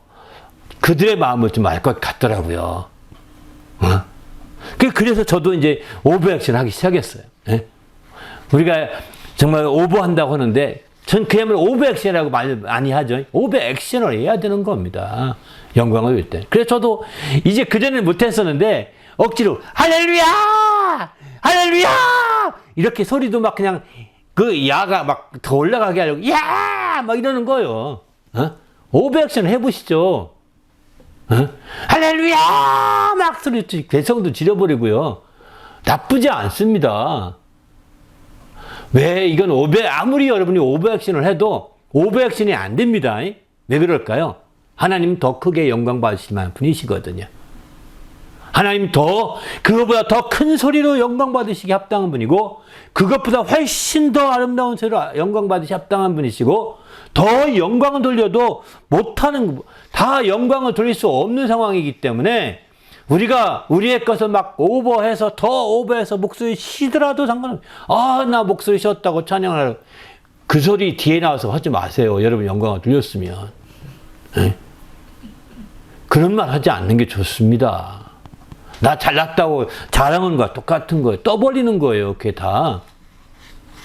그들의 마음을 좀 알 것 같더라고요. 그래서 저도 이제 오버액션 하기 시작했어요. 우리가 정말 오버한다고 하는데 전 그야말로 오버액션이라고 말 많이 하죠. 오버액션을 해야 되는 겁니다. 영광을 볼 때. 그래서 저도 이제 그전에는 못했었는데 억지로 할렐루야! 할렐루야! 이렇게 소리도 막 그냥 그 야가 막 더 올라가게 하려고 야! 막 이러는 거예요. 오버액션 해보시죠. 할렐루야! 막 소리 개성도 지려버리고요. 나쁘지 않습니다. 왜 이건 아무리 여러분이 오버액션을 해도 오버액션이 안 됩니다. 왜 그럴까요? 하나님 더 크게 영광 받으실 만한 분이시거든요. 하나님 그것보다 더 큰 소리로 영광 받으시기 합당한 분이고, 그것보다 훨씬 더 아름다운 소리로 영광 받으시기 합당한 분이시고, 더 영광을 돌려도 다 영광을 돌릴 수 없는 상황이기 때문에, 우리가 우리의 것을 막 더 오버해서 목소리 쉬더라도 상관없어요. 나 목소리 쉬었다고 찬양하라고. 그 소리 뒤에 나와서 하지 마세요. 여러분 영광을 돌렸으면. 그런 말 하지 않는 게 좋습니다. 나 잘났다고 자랑하는 거와 똑같은 거예요. 떠버리는 거예요. 그게 다.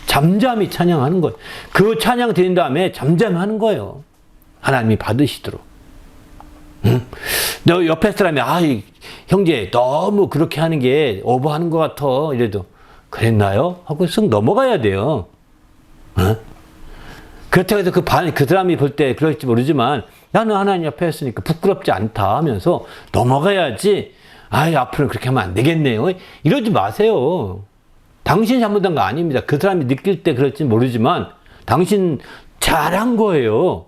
잠잠히 찬양하는 거예요. 그 찬양 드린 다음에 잠잠히 하는 거예요. 하나님이 받으시도록. 너 옆에 사람이 형제 너무 그렇게 하는 게 오버하는 것 같아. 이래도 그랬나요? 하고 쓱 넘어가야 돼요. 그렇다고 해서 그 사람이 볼 때 그럴지 모르지만 너 하나님 옆에 있으니까 부끄럽지 않다 하면서 넘어가야지. 앞으로는 그렇게 하면 안 되겠네요. 이러지 마세요. 당신이 잘못한 거 아닙니다. 그 사람이 느낄 때 그럴지 모르지만 당신 잘한 거예요.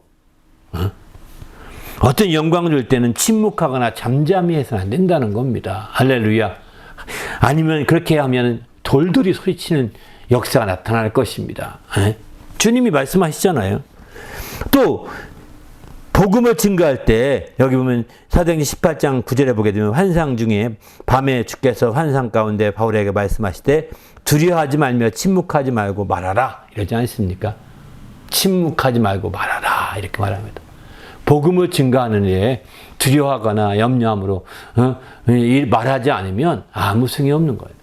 어떤 영광을 줄 때는 침묵하거나 잠잠히 해서는 안 된다는 겁니다. 할렐루야. 아니면 그렇게 하면 돌들이 소리치는 역사가 나타날 것입니다. 주님이 말씀하시잖아요. 또 복음을 증거할 때 여기 보면 사도행전 18장 9절에 보게 되면 환상 중에 밤에 주께서 환상 가운데 바울에게 말씀하시되 두려워하지 말며 침묵하지 말고 말하라 이러지 않습니까? 침묵하지 말고 말하라 이렇게 말합니다. 복음을 증거하는 일에 두려워하거나 염려함으로 말하지 않으면 아무 승이 없는 거예요.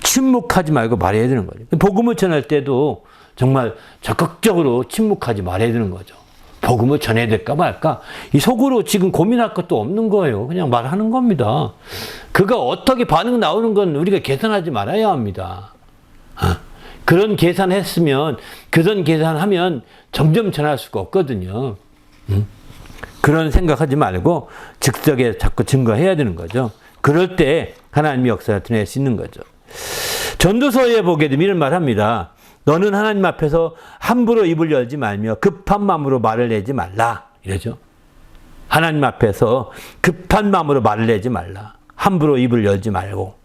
침묵하지 말고 말해야 되는 거예요. 복음을 전할 때도 정말 적극적으로 침묵하지 말아야 되는 거죠. 복음을 전해야 될까 말까 이 속으로 지금 고민할 것도 없는 거예요. 그냥 말하는 겁니다. 그가 어떻게 반응 나오는 건 우리가 계산하지 말아야 합니다. 그런 계산하면 점점 전할 수가 없거든요. 그런 생각하지 말고 즉석에 자꾸 증거해야 되는 거죠. 그럴 때 하나님의 역사를 드러낼 수 있는 거죠. 전도서에 보게 되면 이런 말 합니다. 너는 하나님 앞에서 함부로 입을 열지 말며 급한 마음으로 말을 내지 말라. 이러죠. 하나님 앞에서 급한 마음으로 말을 내지 말라. 함부로 입을 열지 말고.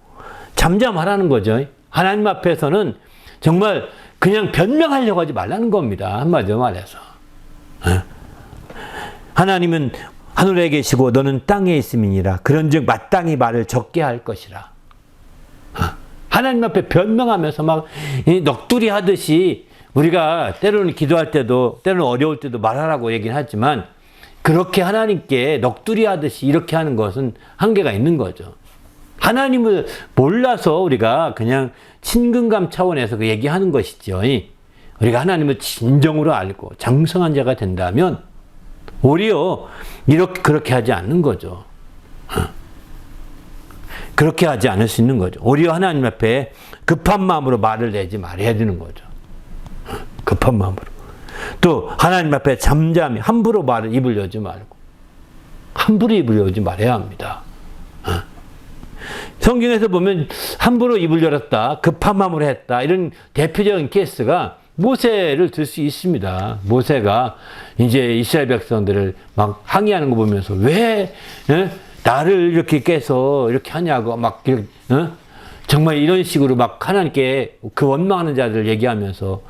잠잠하라는 거죠. 하나님 앞에서는 정말 그냥 변명하려고 하지 말라는 겁니다. 한마디로 말해서. 하나님은 하늘에 계시고 너는 땅에 있음이니라. 그런즉 마땅히 말을 적게 할 것이라. 하나님 앞에 변명하면서 막 넋두리 하듯이 우리가 때로는 기도할 때도 때로는 어려울 때도 말하라고 얘기는 하지만 그렇게 하나님께 넋두리 하듯이 이렇게 하는 것은 한계가 있는 거죠. 하나님을 몰라서 우리가 그냥 친근감 차원에서 그 얘기하는 것이죠. 우리가 하나님을 진정으로 알고 장성한 자가 된다면 오히려 그렇게 하지 않는 거죠. 그렇게 하지 않을 수 있는 거죠. 오히려 하나님 앞에 급한 마음으로 말을 내지 말아야 되는 거죠. 급한 마음으로. 또 하나님 앞에 잠잠히 함부로 입을 열지 말고 함부로 입을 열지 말아야 합니다. 성경에서 보면 함부로 입을 열었다, 급한 마음으로 했다, 이런 대표적인 케이스가 모세를 들 수 있습니다. 모세가 이제 이스라엘 백성들을 막 항의하는 거 보면서 왜 나를 이렇게 깨서 이렇게 하냐고 막 정말 이런 식으로 막 하나님께 그 원망하는 자들을 얘기하면서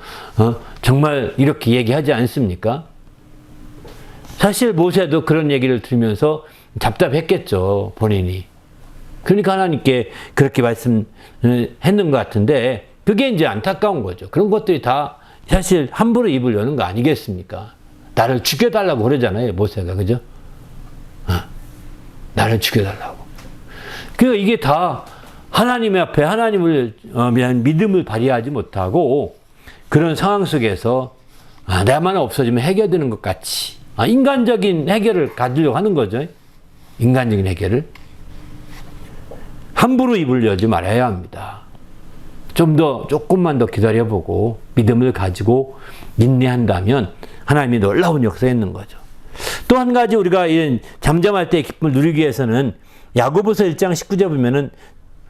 정말 이렇게 얘기하지 않습니까? 사실 모세도 그런 얘기를 들으면서 답답했겠죠, 본인이. 그러니까 하나님께 그렇게 말씀했는 것 같은데 그게 이제 안타까운 거죠. 그런 것들이 다 사실 함부로 입을 여는 거 아니겠습니까? 나를 죽여달라고 그러잖아요, 모세가. 그죠? 나를 죽여달라고. 그러니까 이게 다 하나님 앞에 하나님을 위한 믿음을 발휘하지 못하고 그런 상황 속에서 나만 없어지면 해결되는 것 같이 인간적인 해결을 가지려고 하는 거죠. 인간적인 해결을. 함부로 입을 열지 말아야 합니다. 조금만 더 기다려보고 믿음을 가지고 인내한다면 하나님이 놀라운 역사에 있는 거죠. 또 한 가지 우리가 이런 잠잠할 때의 기쁨을 누리기 위해서는 야고보서 1장 19절 보면은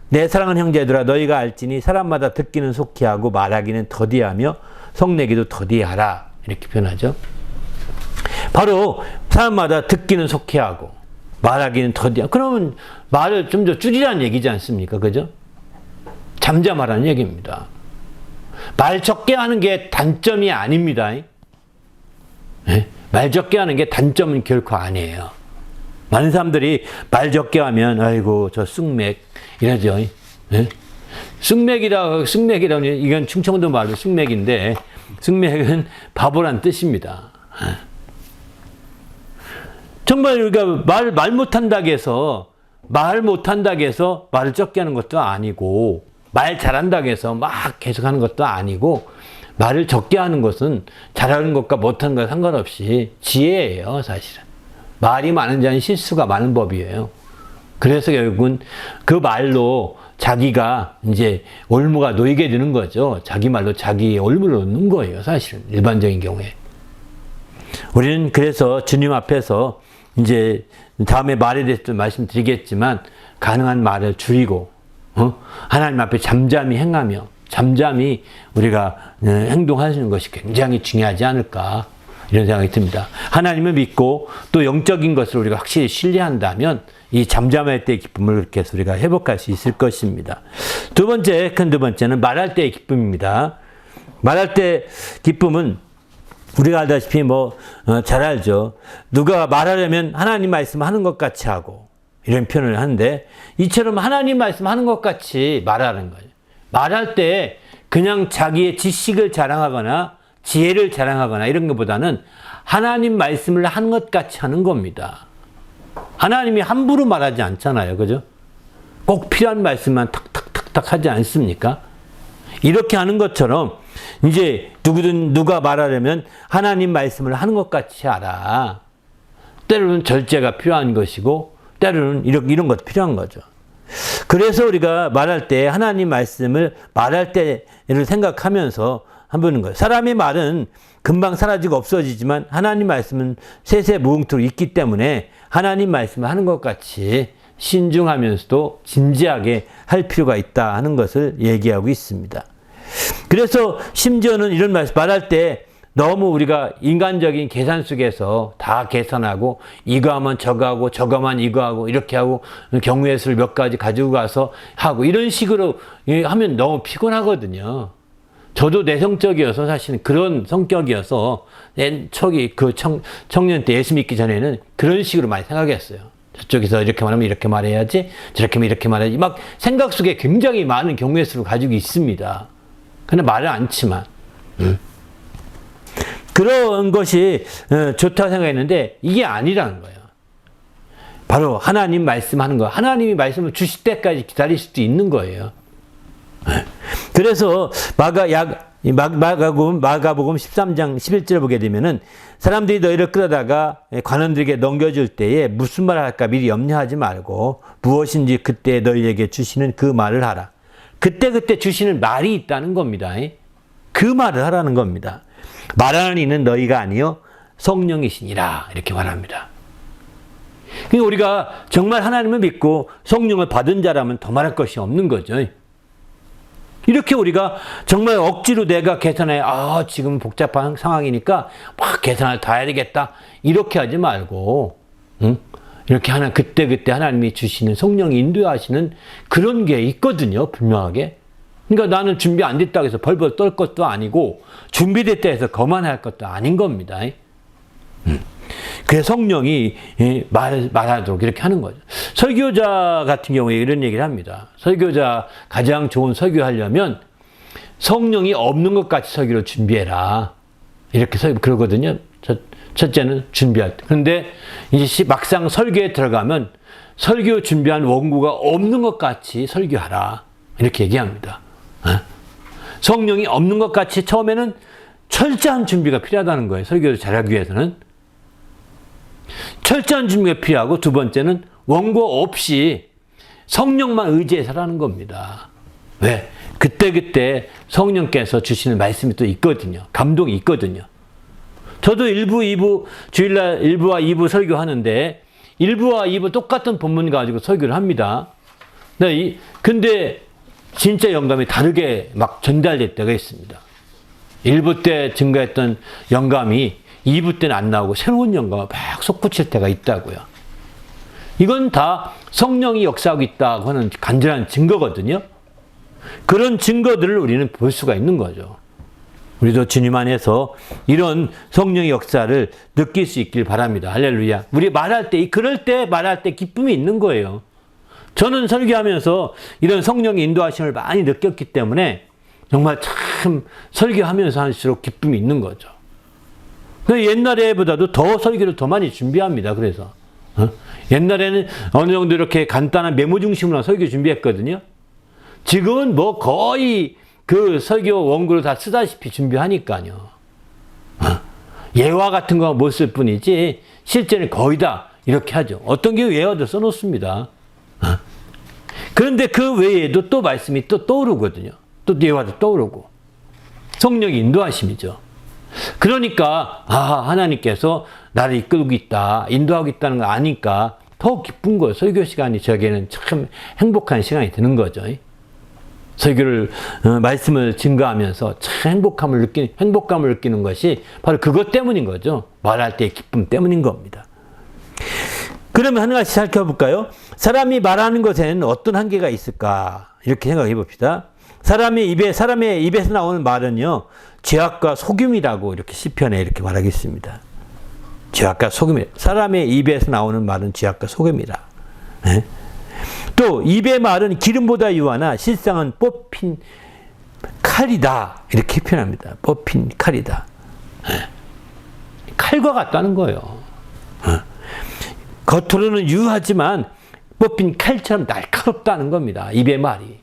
내 사랑하는 형제들아 너희가 알지니 사람마다 듣기는 속히 하고 말하기는 더디하며 성내기도 더디하라 이렇게 표현하죠. 바로 사람마다 듣기는 속히 하고 말하기는 더디하고 그러면 말을 좀 더 줄이라는 얘기지 않습니까? 그죠? 잠잠하라는 얘기입니다. 말 적게 하는 게 단점이 아닙니다. 네? 말 적게 하는 게 단점은 결코 아니에요. 많은 사람들이 말 적게 하면 아이고 저 쑥맥 이러죠. 네? 쑥맥이라고 이건 충청도 말로 쑥맥인데 쑥맥은 바보란 뜻입니다. 정말 우리가 말 못한다고 해서 말을 적게 하는 것도 아니고 말 잘한다고 해서 막 계속 하는 것도 아니고 말을 적게 하는 것은 잘하는 것과 못하는 것 상관없이 지혜예요, 사실은. 말이 많은 자는 실수가 많은 법이에요. 그래서 결국은 그 말로 자기가 이제 올무가 놓이게 되는 거죠. 자기 말로 자기 올무를 놓는 거예요, 사실은. 일반적인 경우에. 우리는 그래서 주님 앞에서 이제 다음에 말에 대해서 말씀드리겠지만 가능한 말을 줄이고 하나님 앞에 잠잠히 행하며 잠잠히 우리가 행동하시는 것이 굉장히 중요하지 않을까 이런 생각이 듭니다. 하나님을 믿고 또 영적인 것을 우리가 확실히 신뢰한다면 이 잠잠할 때의 기쁨을 그렇게 해서 우리가 회복할 수 있을 것입니다. 큰 두 번째는 말할 때의 기쁨입니다. 말할 때 기쁨은 우리가 알다시피 잘 알죠. 누가 말하려면 하나님 말씀하는 것 같이 하고 이런 표현을 하는데 이처럼 하나님 말씀하는 것 같이 말하는 거예요. 말할 때 그냥 자기의 지식을 자랑하거나 지혜를 자랑하거나 이런 것보다는 하나님 말씀을 하는 것 같이 하는 겁니다. 하나님이 함부로 말하지 않잖아요. 그죠? 꼭 필요한 말씀만 탁탁탁탁 하지 않습니까? 이렇게 하는 것처럼 이제 누가 말하려면 하나님 말씀을 하는 것 같이 하라. 때로는 절제가 필요한 것이고 때로는 이런 것도 필요한 거죠. 그래서 우리가 말할 때 하나님 말씀을 말할 때를 생각하면서 한번 거예요. 사람의 말은 금방 사라지고 없어지지만 하나님 말씀은 세세무궁토록 있기 때문에 하나님 말씀을 하는 것 같이 신중하면서도 진지하게 할 필요가 있다 하는 것을 얘기하고 있습니다. 그래서 심지어는 이런 말할 때 너무 우리가 인간적인 계산 속에서 다 계산하고 이거 하면 저거 하고 저거 하면 이거 하고 이렇게 하고 경우의 수를 몇 가지 가지고 가서 하고 이런 식으로 하면 너무 피곤하거든요. 저도 내성적이어서 사실은 그런 성격이어서 초기 그 청년 때 예수 믿기 전에는 그런 식으로 많이 생각했어요. 저쪽에서 이렇게 말하면 이렇게 말해야지, 저렇게 하면 이렇게 말해야지. 막 생각 속에 굉장히 많은 경우의 수를 가지고 있습니다. 근데 말을 않지만. 그런 것이 좋다고 생각했는데 이게 아니라는 거예요. 바로 하나님 말씀하는 거. 하나님이 말씀을 주실 때까지 기다릴 수도 있는 거예요. 그래서 마가복음 13장 11절을 보게 되면은 사람들이 너희를 끌어다가 관원들에게 넘겨줄 때에 무슨 말을 할까 미리 염려하지 말고 무엇인지 그때 너희에게 주시는 그 말을 하라. 그때 주시는 말이 있다는 겁니다. 그 말을 하라는 겁니다. 말하는 이는 너희가 아니요 성령이시니라 이렇게 말합니다. 그러니까 우리가 정말 하나님을 믿고 성령을 받은 자라면 더 말할 것이 없는 거죠. 이렇게 우리가 정말 억지로 내가 계산해, 지금 복잡한 상황이니까 막 계산을 다 해야 되겠다. 이렇게 하지 말고, 이렇게 그때 하나님이 주시는 성령이 인도하시는 그런 게 있거든요, 분명하게. 그러니까 나는 준비 안 됐다고 해서 벌벌 떨 것도 아니고, 준비됐다 해서 거만할 것도 아닌 겁니다. 그래서 성령이 말하도록 이렇게 하는 거죠. 설교자 같은 경우에 이런 얘기를 합니다. 설교자 가장 좋은 설교하려면 성령이 없는 것 같이 설교를 준비해라. 이렇게 그러거든요. 첫째는 준비할 때. 그런데 이제 막상 설교에 들어가면 설교 준비한 원고가 없는 것 같이 설교하라. 이렇게 얘기합니다. 성령이 없는 것 같이 처음에는 철저한 준비가 필요하다는 거예요. 설교를 잘하기 위해서는. 철저한 준비가 필요하고 두 번째는 원고 없이 성령만 의지해서 하라는 겁니다. 왜? 그때 성령께서 주시는 말씀이 또 있거든요. 감동이 있거든요. 저도 1부, 2부, 주일날 1부와 2부 설교하는데 1부와 2부 똑같은 본문 가지고 설교를 합니다. 근데 진짜 영감이 다르게 막 전달될 때가 있습니다. 1부 때 증가했던 영감이 2부 때는 안 나오고 새로운 영감을 막 솟구칠 때가 있다고요. 이건 다 성령이 역사하고 있다고 하는 간절한 증거거든요. 그런 증거들을 우리는 볼 수가 있는 거죠. 우리도 주님 안에서 이런 성령의 역사를 느낄 수 있길 바랍니다. 할렐루야. 우리 그럴 때 말할 때 기쁨이 있는 거예요. 저는 설교하면서 이런 성령의 인도하심을 많이 느꼈기 때문에 정말 참 설교하면서 할수록 기쁨이 있는 거죠. 옛날에보다도 더 설교를 더 많이 준비합니다. 그래서 옛날에는 어느 정도 이렇게 간단한 메모 중심으로 설교 준비했거든요. 지금은 뭐 거의 그 설교 원고를 다 쓰다시피 준비하니까요. 예화 같은 거 못 쓸 뿐이지 실제는 거의 다 이렇게 하죠. 어떤 경우 예화도 써놓습니다. 그런데 그 외에도 또 말씀이 또 떠오르거든요. 또 예화도 떠오르고 성령의 인도하심이죠. 그러니까 하나님께서 나를 이끌고 있다, 인도하고 있다는 걸 아니까 더 기쁜 거예요. 설교 시간이 저에게는 참 행복한 시간이 되는 거죠. 설교를 말씀을 증거하면서 참 행복감을 느끼는 것이 바로 그것 때문인 거죠. 말할 때의 기쁨 때문인 겁니다. 그러면 한 가지 살펴볼까요? 사람이 말하는 것에는 어떤 한계가 있을까? 이렇게 생각해 봅시다. 사람의 입에서 나오는 말은요, 죄악과 속임이라고 이렇게 시편에 이렇게 말하겠습니다. 죄악과 속임. 사람의 입에서 나오는 말은 죄악과 속임이라. 네? 또 입의 말은 기름보다 유하나 실상은 뽑힌 칼이다. 이렇게 표현합니다. 뽑힌 칼이다. 네? 칼과 같다는 거예요. 겉으로는 유하지만 뽑힌 칼처럼 날카롭다는 겁니다. 입의 말이.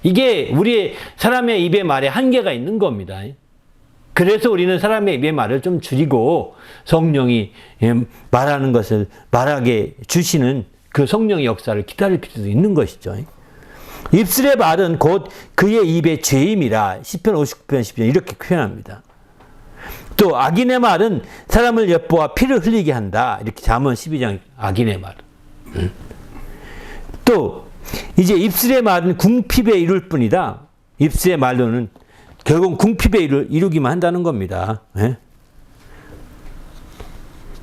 이게 사람의 입의 말에 한계가 있는 겁니다. 그래서 우리는 사람의 입의 말을 좀 줄이고 성령이 말하는 것을 말하게 주시는 그 성령의 역사를 기다릴 필요도 있는 것이죠. 입술의 말은 곧 그의 입의 죄임이라 시편 59편 10편 이렇게 표현합니다. 또 악인의 말은 사람을 엿보아 피를 흘리게 한다. 이렇게 잠언 12장 악인의 말. 또 이제 입술의 말은 궁핍에 이룰 뿐이다. 입술의 말로는 결국 궁핍에 이루기만 한다는 겁니다.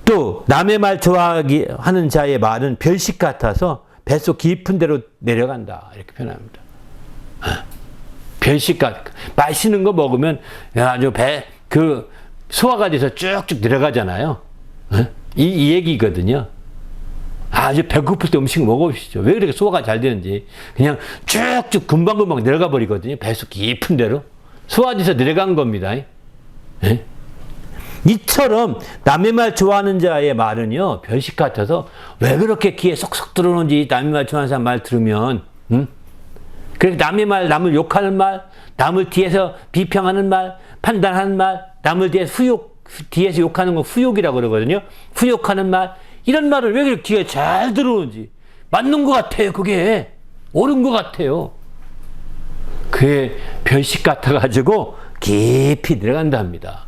또 남의 말 좋아하기 하는 자의 말은 별식 같아서 뱃속 깊은 데로 내려간다. 이렇게 표현합니다. 별식같 맛있는 거 먹으면 아주 소화가 돼서 쭉쭉 들어가잖아요. 이 얘기거든요. 아주 배고플 때 음식 먹어보시죠. 왜 그렇게 소화가 잘 되는지. 그냥 쭉쭉 금방금방 내려가 버리거든요. 배속 깊은 데로. 소화돼서 내려간 겁니다. 예? 이처럼 남의 말 좋아하는 자의 말은요, 별식 같아서 왜 그렇게 귀에 쏙쏙 들어오는지 남의 말 좋아하는 사람 말 들으면, 그렇게 남의 말, 남을 욕하는 말, 남을 뒤에서 비평하는 말, 판단하는 말, 남을 뒤에서 욕하는 거 후욕이라고 그러거든요. 후욕하는 말, 이런 말을 왜 그렇게 귀에 잘 들어오는지. 맞는 것 같아요, 그게. 옳은 것 같아요. 그게 별식 같아가지고 깊이 들어간다 합니다.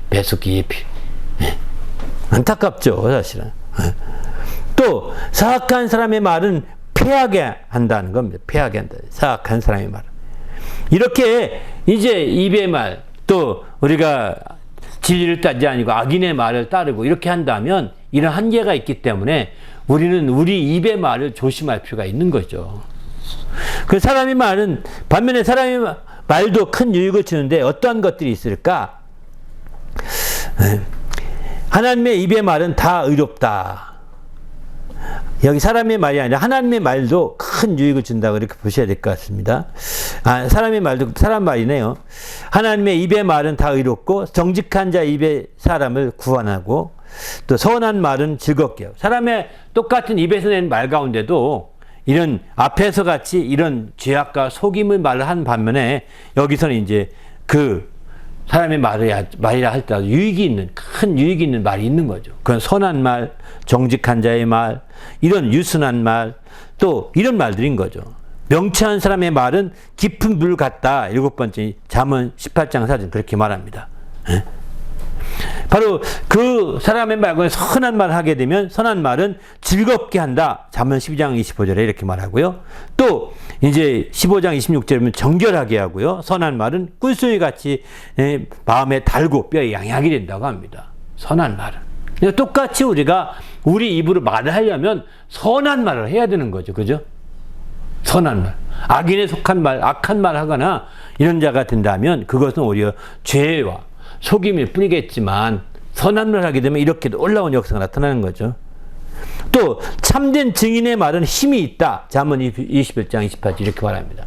배속 깊이. 안타깝죠, 사실은. 또, 사악한 사람의 말은 패하게 한다는 겁니다. 패하게 한다. 사악한 사람의 말은. 이렇게 이제 입의 말, 또 우리가 진리를 따지 아니고 악인의 말을 따르고 이렇게 한다면 이런 한계가 있기 때문에 우리는 우리 입의 말을 조심할 필요가 있는 거죠. 그 사람의 말은, 반면에 사람의 말도 큰 유익을 주는데 어떠한 것들이 있을까? 하나님의 입의 말은 다 의롭다. 여기 사람의 말이 아니라 하나님의 말도 큰 유익을 준다고 이렇게 보셔야 될 것 같습니다. 사람의 말도 사람 말이네요. 하나님의 입의 말은 다 의롭고 정직한 자 입의 사람을 구원하고 또 선한 말은 즐겁게 하고. 사람의 똑같은 입에서 낸 말 가운데도 이런 앞에서 같이 이런 죄악과 속임을 말을 한 반면에 여기서는 이제 그 사람의 말이라 할지라도 유익이 있는, 큰 유익이 있는 말이 있는 거죠. 그건 선한 말, 정직한 자의 말, 이런 유순한 말, 또 이런 말들인 거죠. 명철한 사람의 말은 깊은 물 같다. 7번째 잠언 18장 4절 그렇게 말합니다. 바로 그 사람의 말과 선한 말을 하게 되면 선한 말은 즐겁게 한다. 잠언 12장 25절에 이렇게 말하고요. 또 이제 15장 26절이면 정결하게 하고요. 선한 말은 꿀송이 같이 마음에 달고 뼈에 양약이 된다고 합니다. 선한 말은. 똑같이 우리가 우리 입으로 말을 하려면 선한 말을 해야 되는 거죠. 그죠? 선한 말. 악인에 속한 말, 악한 말 하거나 이런 자가 된다면 그것은 오히려 죄와 속임일 뿐이겠지만 선한 말을 하게 되면 이렇게 놀라운 역사가 나타나는 거죠. 또 참된 증인의 말은 힘이 있다. 잠언 21장 28절 이렇게 말합니다.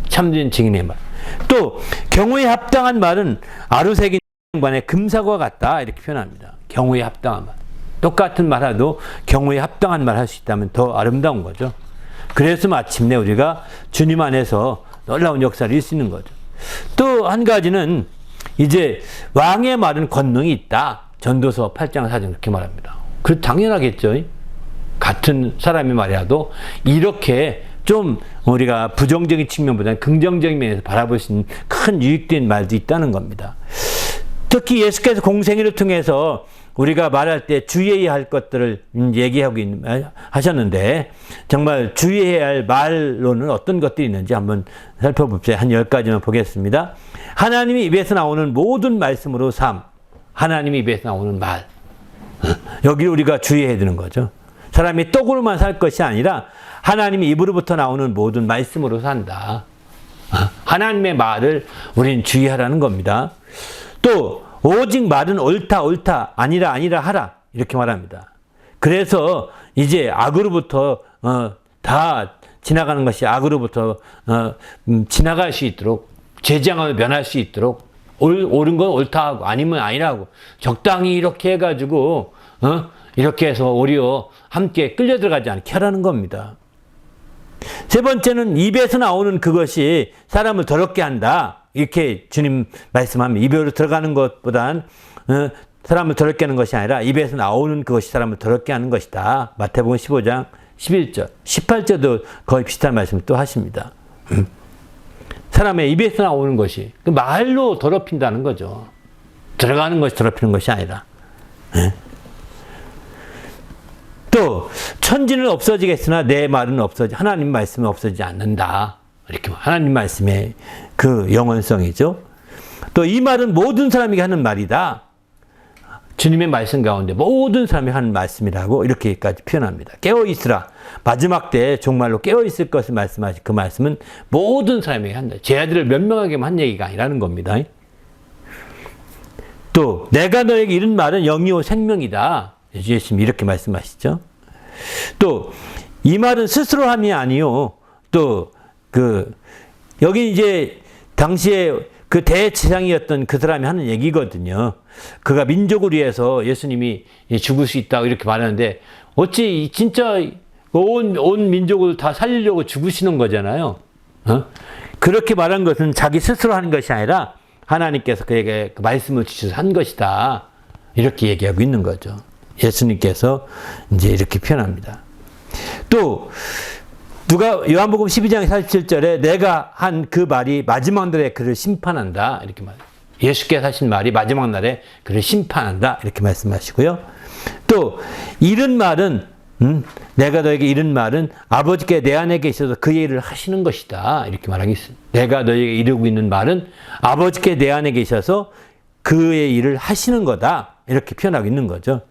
참된 증인의 말. 또 경우에 합당한 말은 아루새긴 반의 금사과 같다. 이렇게 표현합니다. 경우에 합당한 말. 똑같은 말하도 경우에 합당한 말 할 수 있다면 더 아름다운 거죠. 그래서 마침내 우리가 주님 안에서 놀라운 역사를 이룰 수 있는 거죠. 또 한 가지는 이제 왕의 말은 권능이 있다. 전도서 8장 4절 그렇게 말합니다. 그 당연하겠죠. 같은 사람의 말이라도 이렇게 좀 우리가 부정적인 측면보다는 긍정적인 면에서 바라볼 수 있는 큰 유익된 말도 있다는 겁니다. 특히 예수께서 공생애를 통해서 우리가 말할 때 주의해야 할 것들을 얘기하고 하셨는데 정말 주의해야 할 말로는 어떤 것들이 있는지 한번 살펴봅시다. 한 10가지만 보겠습니다. 하나님의 입에서 나오는 모든 말씀으로 삶. 하나님의 입에서 나오는 말. 여기 우리가 주의해야 되는 거죠. 사람이 떡으로만 살 것이 아니라 하나님의 입으로부터 나오는 모든 말씀으로 산다. 하나님의 말을 우리는 주의하라는 겁니다. 또 오직 말은 옳다 아니라 하라 이렇게 말합니다. 그래서 이제 악으로부터 다 지나가는 것이 악으로부터 지나갈 수 있도록 죄장을 면할 수 있도록 옳은 건 옳다 하고 아니면 아니라고 적당히 이렇게 해가지고 이렇게 해서 오히려 함께 끌려 들어가지 않게 하라는 겁니다. 세 번째는 입에서 나오는 그것이 사람을 더럽게 한다. 이렇게 주님 말씀하면 입으로 들어가는 것보단 사람을 더럽게 하는 것이 아니라 입에서 나오는 그것이 사람을 더럽게 하는 것이다. 마태복음 15장 11절, 18절도 거의 비슷한 말씀을 또 하십니다. 사람의 입에서 나오는 것이 그 말로 더럽힌다는 거죠. 들어가는 것이 더럽히는 것이 아니라. 또 천지는 없어지겠으나 내 말은 하나님 말씀은 없어지지 않는다. 이렇게 하나님 말씀의 그 영원성이죠. 또 이 말은 모든 사람이 하는 말이다. 주님의 말씀 가운데 모든 사람이 하는 말씀이라고 이렇게까지 표현합니다. 깨어 있으라. 마지막 때에 정말로 깨어있을 것을 말씀하신 그 말씀은 모든 사람에게 한다. 제 아들을 멸명하게만 한 얘기가 아니라는 겁니다. 또 내가 너에게 이른 말은 영이요 생명이다. 예수님이 이렇게 말씀하시죠. 또 이 말은 스스로 함이 아니요. 또 여기 이제 당시에 그 대제사장이었던 그 사람이 하는 얘기거든요. 그가 민족을 위해서 예수님이 죽을 수 있다고 이렇게 말하는데 어찌 진짜 온 민족을 다 살리려고 죽으시는 거잖아요. 그렇게 말한 것은 자기 스스로 하는 것이 아니라 하나님께서 그에게 그 말씀을 주셔서 한 것이다. 이렇게 얘기하고 있는 거죠. 예수님께서 이제 이렇게 표현합니다. 또 요한복음 12장 47절에 내가 한 그 말이 마지막 날에 그를 심판한다. 이렇게 말해요. 예수께서 하신 말이 마지막 날에 그를 심판한다. 이렇게 말씀하시고요. 또 이른 말은 내가 너에게 이른 말은 아버지께 내 안에 계셔서 그 일을 하시는 것이다. 이렇게 말하겠습니다. 내가 너에게 이르고 있는 말은 아버지께 내 안에 계셔서 그의 일을 하시는 거다. 이렇게 표현하고 있는 거죠.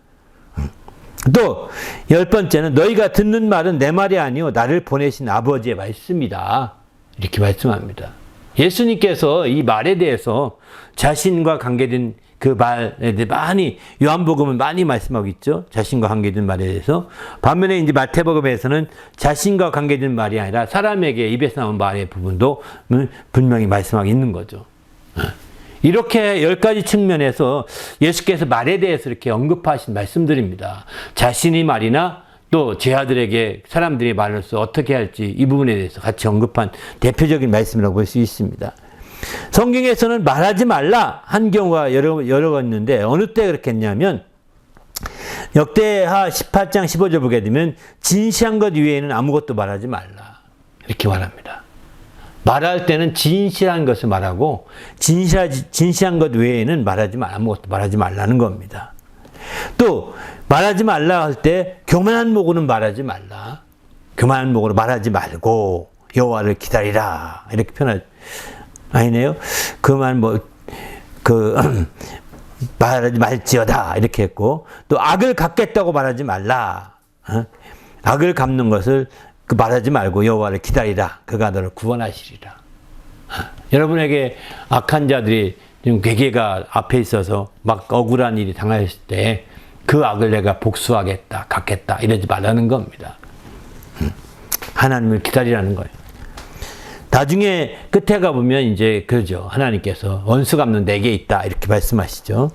또 10번째는 너희가 듣는 말은 내 말이 아니요 나를 보내신 아버지의 말씀이다. 이렇게 말씀합니다. 예수님께서 이 말에 대해서 자신과 관계된 그 말에 대해 많이 요한복음은 많이 말씀하고 있죠. 자신과 관계된 말에 대해서. 반면에 이제 마태복음에서는 자신과 관계된 말이 아니라 사람에게 입에서 나온 말의 부분도 분명히 말씀하고 있는 거죠. 이렇게 10가지 측면에서 예수께서 말에 대해서 이렇게 언급하신 말씀들입니다. 자신의 말이나 또 제 아들에게 사람들이 말로서 어떻게 할지 이 부분에 대해서 같이 언급한 대표적인 말씀이라고 볼 수 있습니다. 성경에서는 말하지 말라 한 경우가 여러 가 있는데 어느 때 그렇게 했냐면 역대하 18장 15절 보게 되면 진시한 것 외에는 아무것도 말하지 말라 이렇게 말합니다. 말할 때는 진실한 것을 말하고 진시한 것 외에는 아무것도 말하지 말라는 겁니다. 또 말하지 말라 할 때 교만한 목으로는 말하지 말라. 교만한 목으로 말하지 말고 여호와를 기다리라 이렇게 표현하죠. 아니네요. 말하지 말지어다 이렇게 했고 또 악을 갚겠다고 말하지 말라. 악을 갚는 것을 말하지 말고 여호와를 기다리라. 그가 너를 구원하시리라. 여러분에게 악한 자들이 지금 괴계가 앞에 있어서 막 억울한 일이 당하였을 때 그 악을 내가 복수하겠다, 갚겠다 이러지 말라는 겁니다. 하나님을 기다리라는 거예요. 나중에 끝에 가보면 이제 그러죠. 하나님께서 원수 갚는 내게 있다 이렇게 말씀하시죠.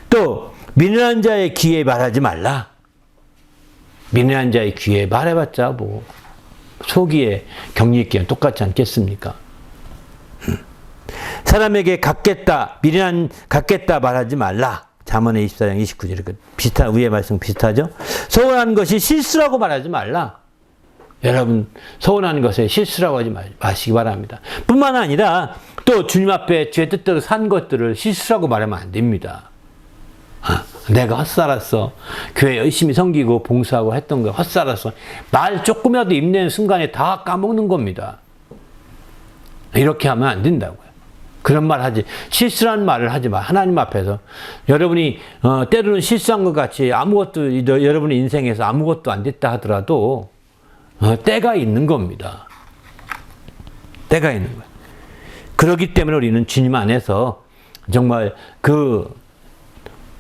또 미련한 자의 귀에 말하지 말라. 미련한 자의 귀에 말해봤자 뭐 소귀에 격리 있기는 똑같지 않겠습니까? 사람에게 갚겠다 말하지 말라. 잠언의 24장 29절 위에 말씀 비슷하죠? 서운한 것이 실수라고 말하지 말라. 여러분 서운한 것에 실수라고 하지 마시기 바랍니다. 뿐만 아니라 또 주님 앞에 제 뜻대로 산 것들을 실수라고 말하면 안 됩니다. 내가 헛살았어. 교회 열심히 섬기고 봉사하고 했던 거 헛살았어. 말 조금이라도 입내는 순간에 다 까먹는 겁니다. 이렇게 하면 안 된다고요. 그런 말 하지. 실수라는 말을 하지 마. 하나님 앞에서. 여러분이 때로는 실수한 것 같이 아무것도 여러분의 인생에서 아무것도 안 됐다 하더라도 때가 있는 겁니다. 때가 있는 거예요. 그렇기 때문에 우리는 주님 안에서 정말 그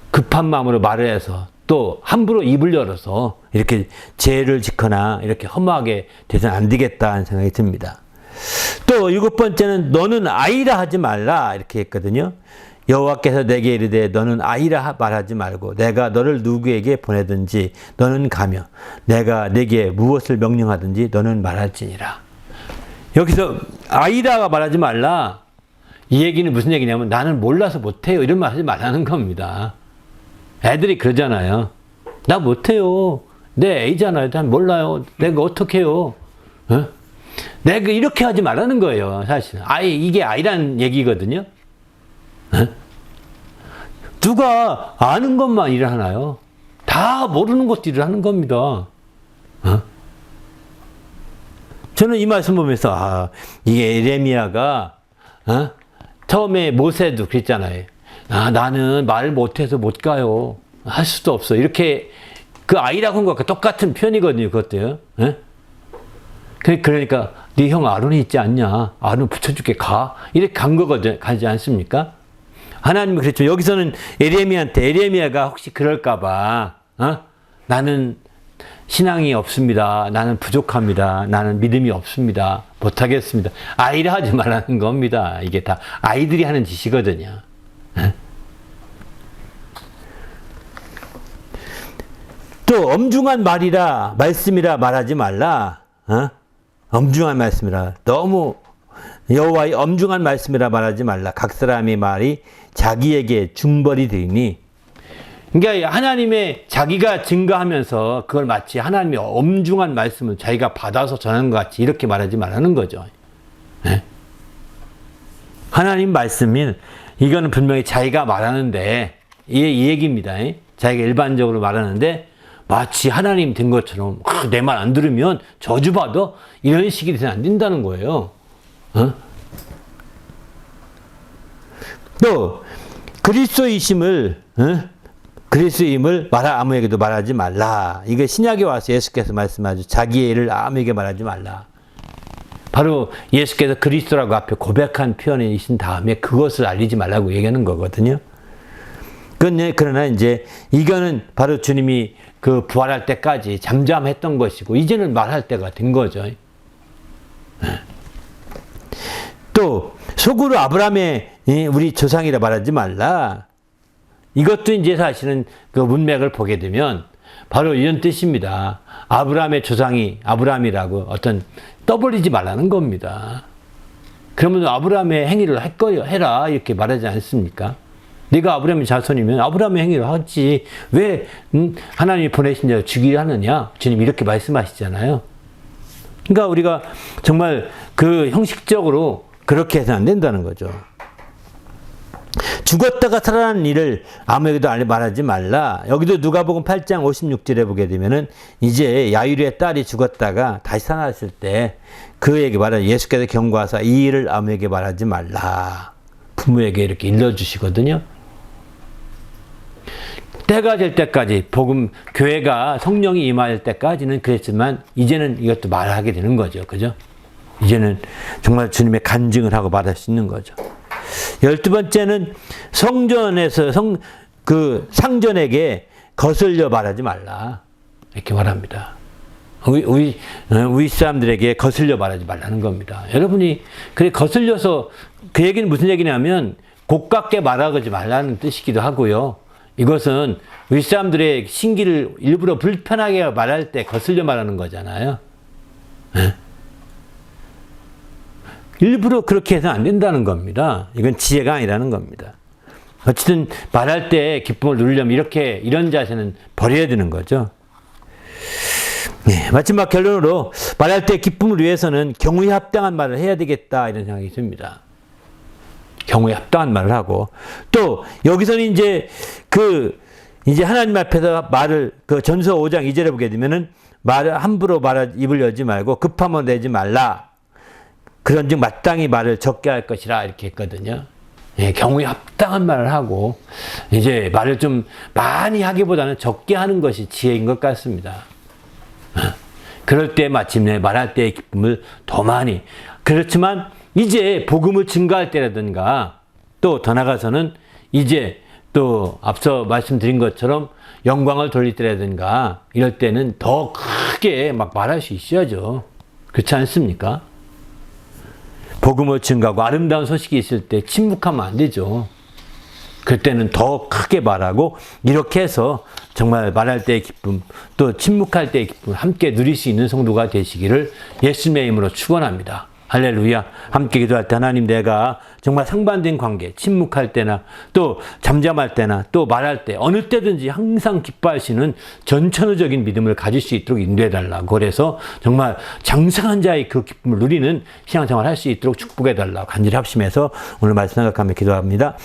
급한 마음으로 말을 해서 또 함부로 입을 열어서 이렇게 죄를 짓거나 이렇게 허무하게 돼서는 안 되겠다는 생각이 듭니다. 또 7번째는 너는 아이라 하지 말라 이렇게 했거든요. 여호와께서 내게 이르되 너는 아이라 말하지 말고 내가 너를 누구에게 보내든지 너는 가며 내가 내게 무엇을 명령하든지 너는 말할지니라. 여기서 아이라가 말하지 말라. 이 얘기는 무슨 얘기냐면 나는 몰라서 못해요 이런 말 하지 말라는 겁니다. 애들이 그러잖아요. 나 못해요. 내 애잖아요. 난 몰라요. 내가 어떡해요. 내가 이렇게 하지 말라는 거예요. 사실은. 이게 아이라는 얘기거든요. 누가 아는 것만 일을 하나요? 다 모르는 것도 일을 하는 겁니다. 저는 이 말씀 보면서 이게 에레미야가 처음에 모세도 그랬잖아요. 나는 말을 못해서 못 가요. 할 수도 없어. 이렇게 그 아이라고 한 것과 똑같은 표현이거든요. 그것도요. 예? 그러니까 네 형 아론이 있지 않냐? 아론 붙여줄게 가. 이렇게 간 거거든. 가지 않습니까? 하나님이 그랬죠. 여기서는 에레미야가 혹시 그럴까봐 나는 신앙이 없습니다. 나는 부족합니다. 나는 믿음이 없습니다. 못하겠습니다. 아이라 하지 말라는 겁니다. 이게 다 아이들이 하는 짓이거든요. 또 엄중한 말씀이라 말하지 말라. 엄중한 말씀이라. 너무 여호와의 엄중한 말씀이라 말하지 말라. 각 사람의 말이 자기에게 중벌이 되니. 그러니까 하나님의 자기가 증거하면서 그걸 마치 하나님의 엄중한 말씀을 자기가 받아서 전하는 것 같이 이렇게 말하지 말라는 거죠. 네? 하나님 말씀인 이거는 분명히 자기가 말하는데 이 얘기입니다. 자기가 일반적으로 말하는데 마치 하나님 된 것처럼 내 말 안 들으면 저주받아 이런 식이 돼서는 안 된다는 거예요. 또 그리스도이심을 아무에게도 말하지 말라. 이게 신약에 와서 예수께서 말씀하죠. 자기의 일을 아무에게 말하지 말라. 바로 예수께서 그리스도라고 앞에 고백한 표현이신 다음에 그것을 알리지 말라고 얘기하는 거거든요. 그러나 이제 이거는 바로 주님이 그 부활할 때까지 잠잠했던 것이고 이제는 말할 때가 된 거죠. 또 속으로 아브라함의 우리 조상이라 말하지 말라. 이것도 이제 사실은 그 문맥을 보게 되면 바로 이런 뜻입니다. 아브라함의 조상이 아브라함이라고 어떤 떠벌리지 말라는 겁니다. 그러면 아브라함의 행위를 해라 이렇게 말하지 않습니까? 네가 아브라함의 자손이면 아브라함의 행위를 하지 왜 하나님이 보내신 자를 죽이려 하느냐? 주님 이렇게 말씀하시잖아요. 그러니까 우리가 정말 그 형식적으로 그렇게 해서는 안 된다는 거죠. 죽었다가 살아난 일을 아무에게도 말하지 말라. 여기도 누가복음 8장 56절에 보게 되면은 이제 야이루의 딸이 죽었다가 다시 살아났을 때 그에게 말하는 예수께서 경고하사 이 일을 아무에게 말하지 말라. 부모에게 이렇게 일러주시거든요. 때가 될 때까지 교회가 성령이 임할 때까지는 그랬지만 이제는 이것도 말하게 되는 거죠. 그죠? 이제는 정말 주님의 간증을 하고 말할 수 있는 거죠. 12번째는 성전에서 상전에게 거슬려 말하지 말라. 이렇게 말합니다. 우리 사람들에게 거슬려 말하지 말라는 겁니다. 여러분이 거슬려서 그 얘기는 무슨 얘기냐면 고깝게 말하지 말라는 뜻이기도 하고요. 이것은 우리 사람들의 신기를 일부러 불편하게 말할 때 거슬려 말하는 거잖아요. 네? 일부러 그렇게 해서 안 된다는 겁니다. 이건 지혜가 아니라는 겁니다. 어쨌든 말할 때 기쁨을 누리려면 이런 자세는 버려야 되는 거죠. 네, 마지막 결론으로 말할 때 기쁨을 위해서는 경우에 합당한 말을 해야 되겠다 이런 생각이 듭니다. 경우에 합당한 말을 하고 또 여기서는 이제 하나님 앞에서 말을 전서 5장 2절에 보게 되면은 말을 함부로 입을 열지 말고 급함을 내지 말라. 그런즉 마땅히 말을 적게 할 것이라 이렇게 했거든요. 예, 경우에 합당한 말을 하고 이제 말을 좀 많이 하기보다는 적게 하는 것이 지혜인 것 같습니다. 그럴 때 마침내 말할 때의 기쁨을 더 많이. 그렇지만 이제 복음을 증거할 때라든가 또 더 나가서는 이제 또 앞서 말씀드린 것처럼 영광을 돌릴 때라든가 이럴 때는 더 크게 막 말할 수 있어야죠. 그렇지 않습니까? 복음을 증거하고 아름다운 소식이 있을 때 침묵하면 안 되죠. 그때는 더 크게 말하고 이렇게 해서 정말 말할 때의 기쁨 또 침묵할 때의 기쁨을 함께 누릴 수 있는 성도가 되시기를 예수님의 이름으로 축원합니다. 할렐루야. 함께 기도할 때 하나님 내가 정말 상반된 관계 침묵할 때나 또 잠잠할 때나 또 말할 때 어느 때든지 항상 기뻐하시는 전천후적인 믿음을 가질 수 있도록 인도해달라고 그래서 정말 장성한 자의 그 기쁨을 누리는 신앙생활을 할 수 있도록 축복해달라고 간절히 합심해서 오늘 말씀 생각하며 기도합니다.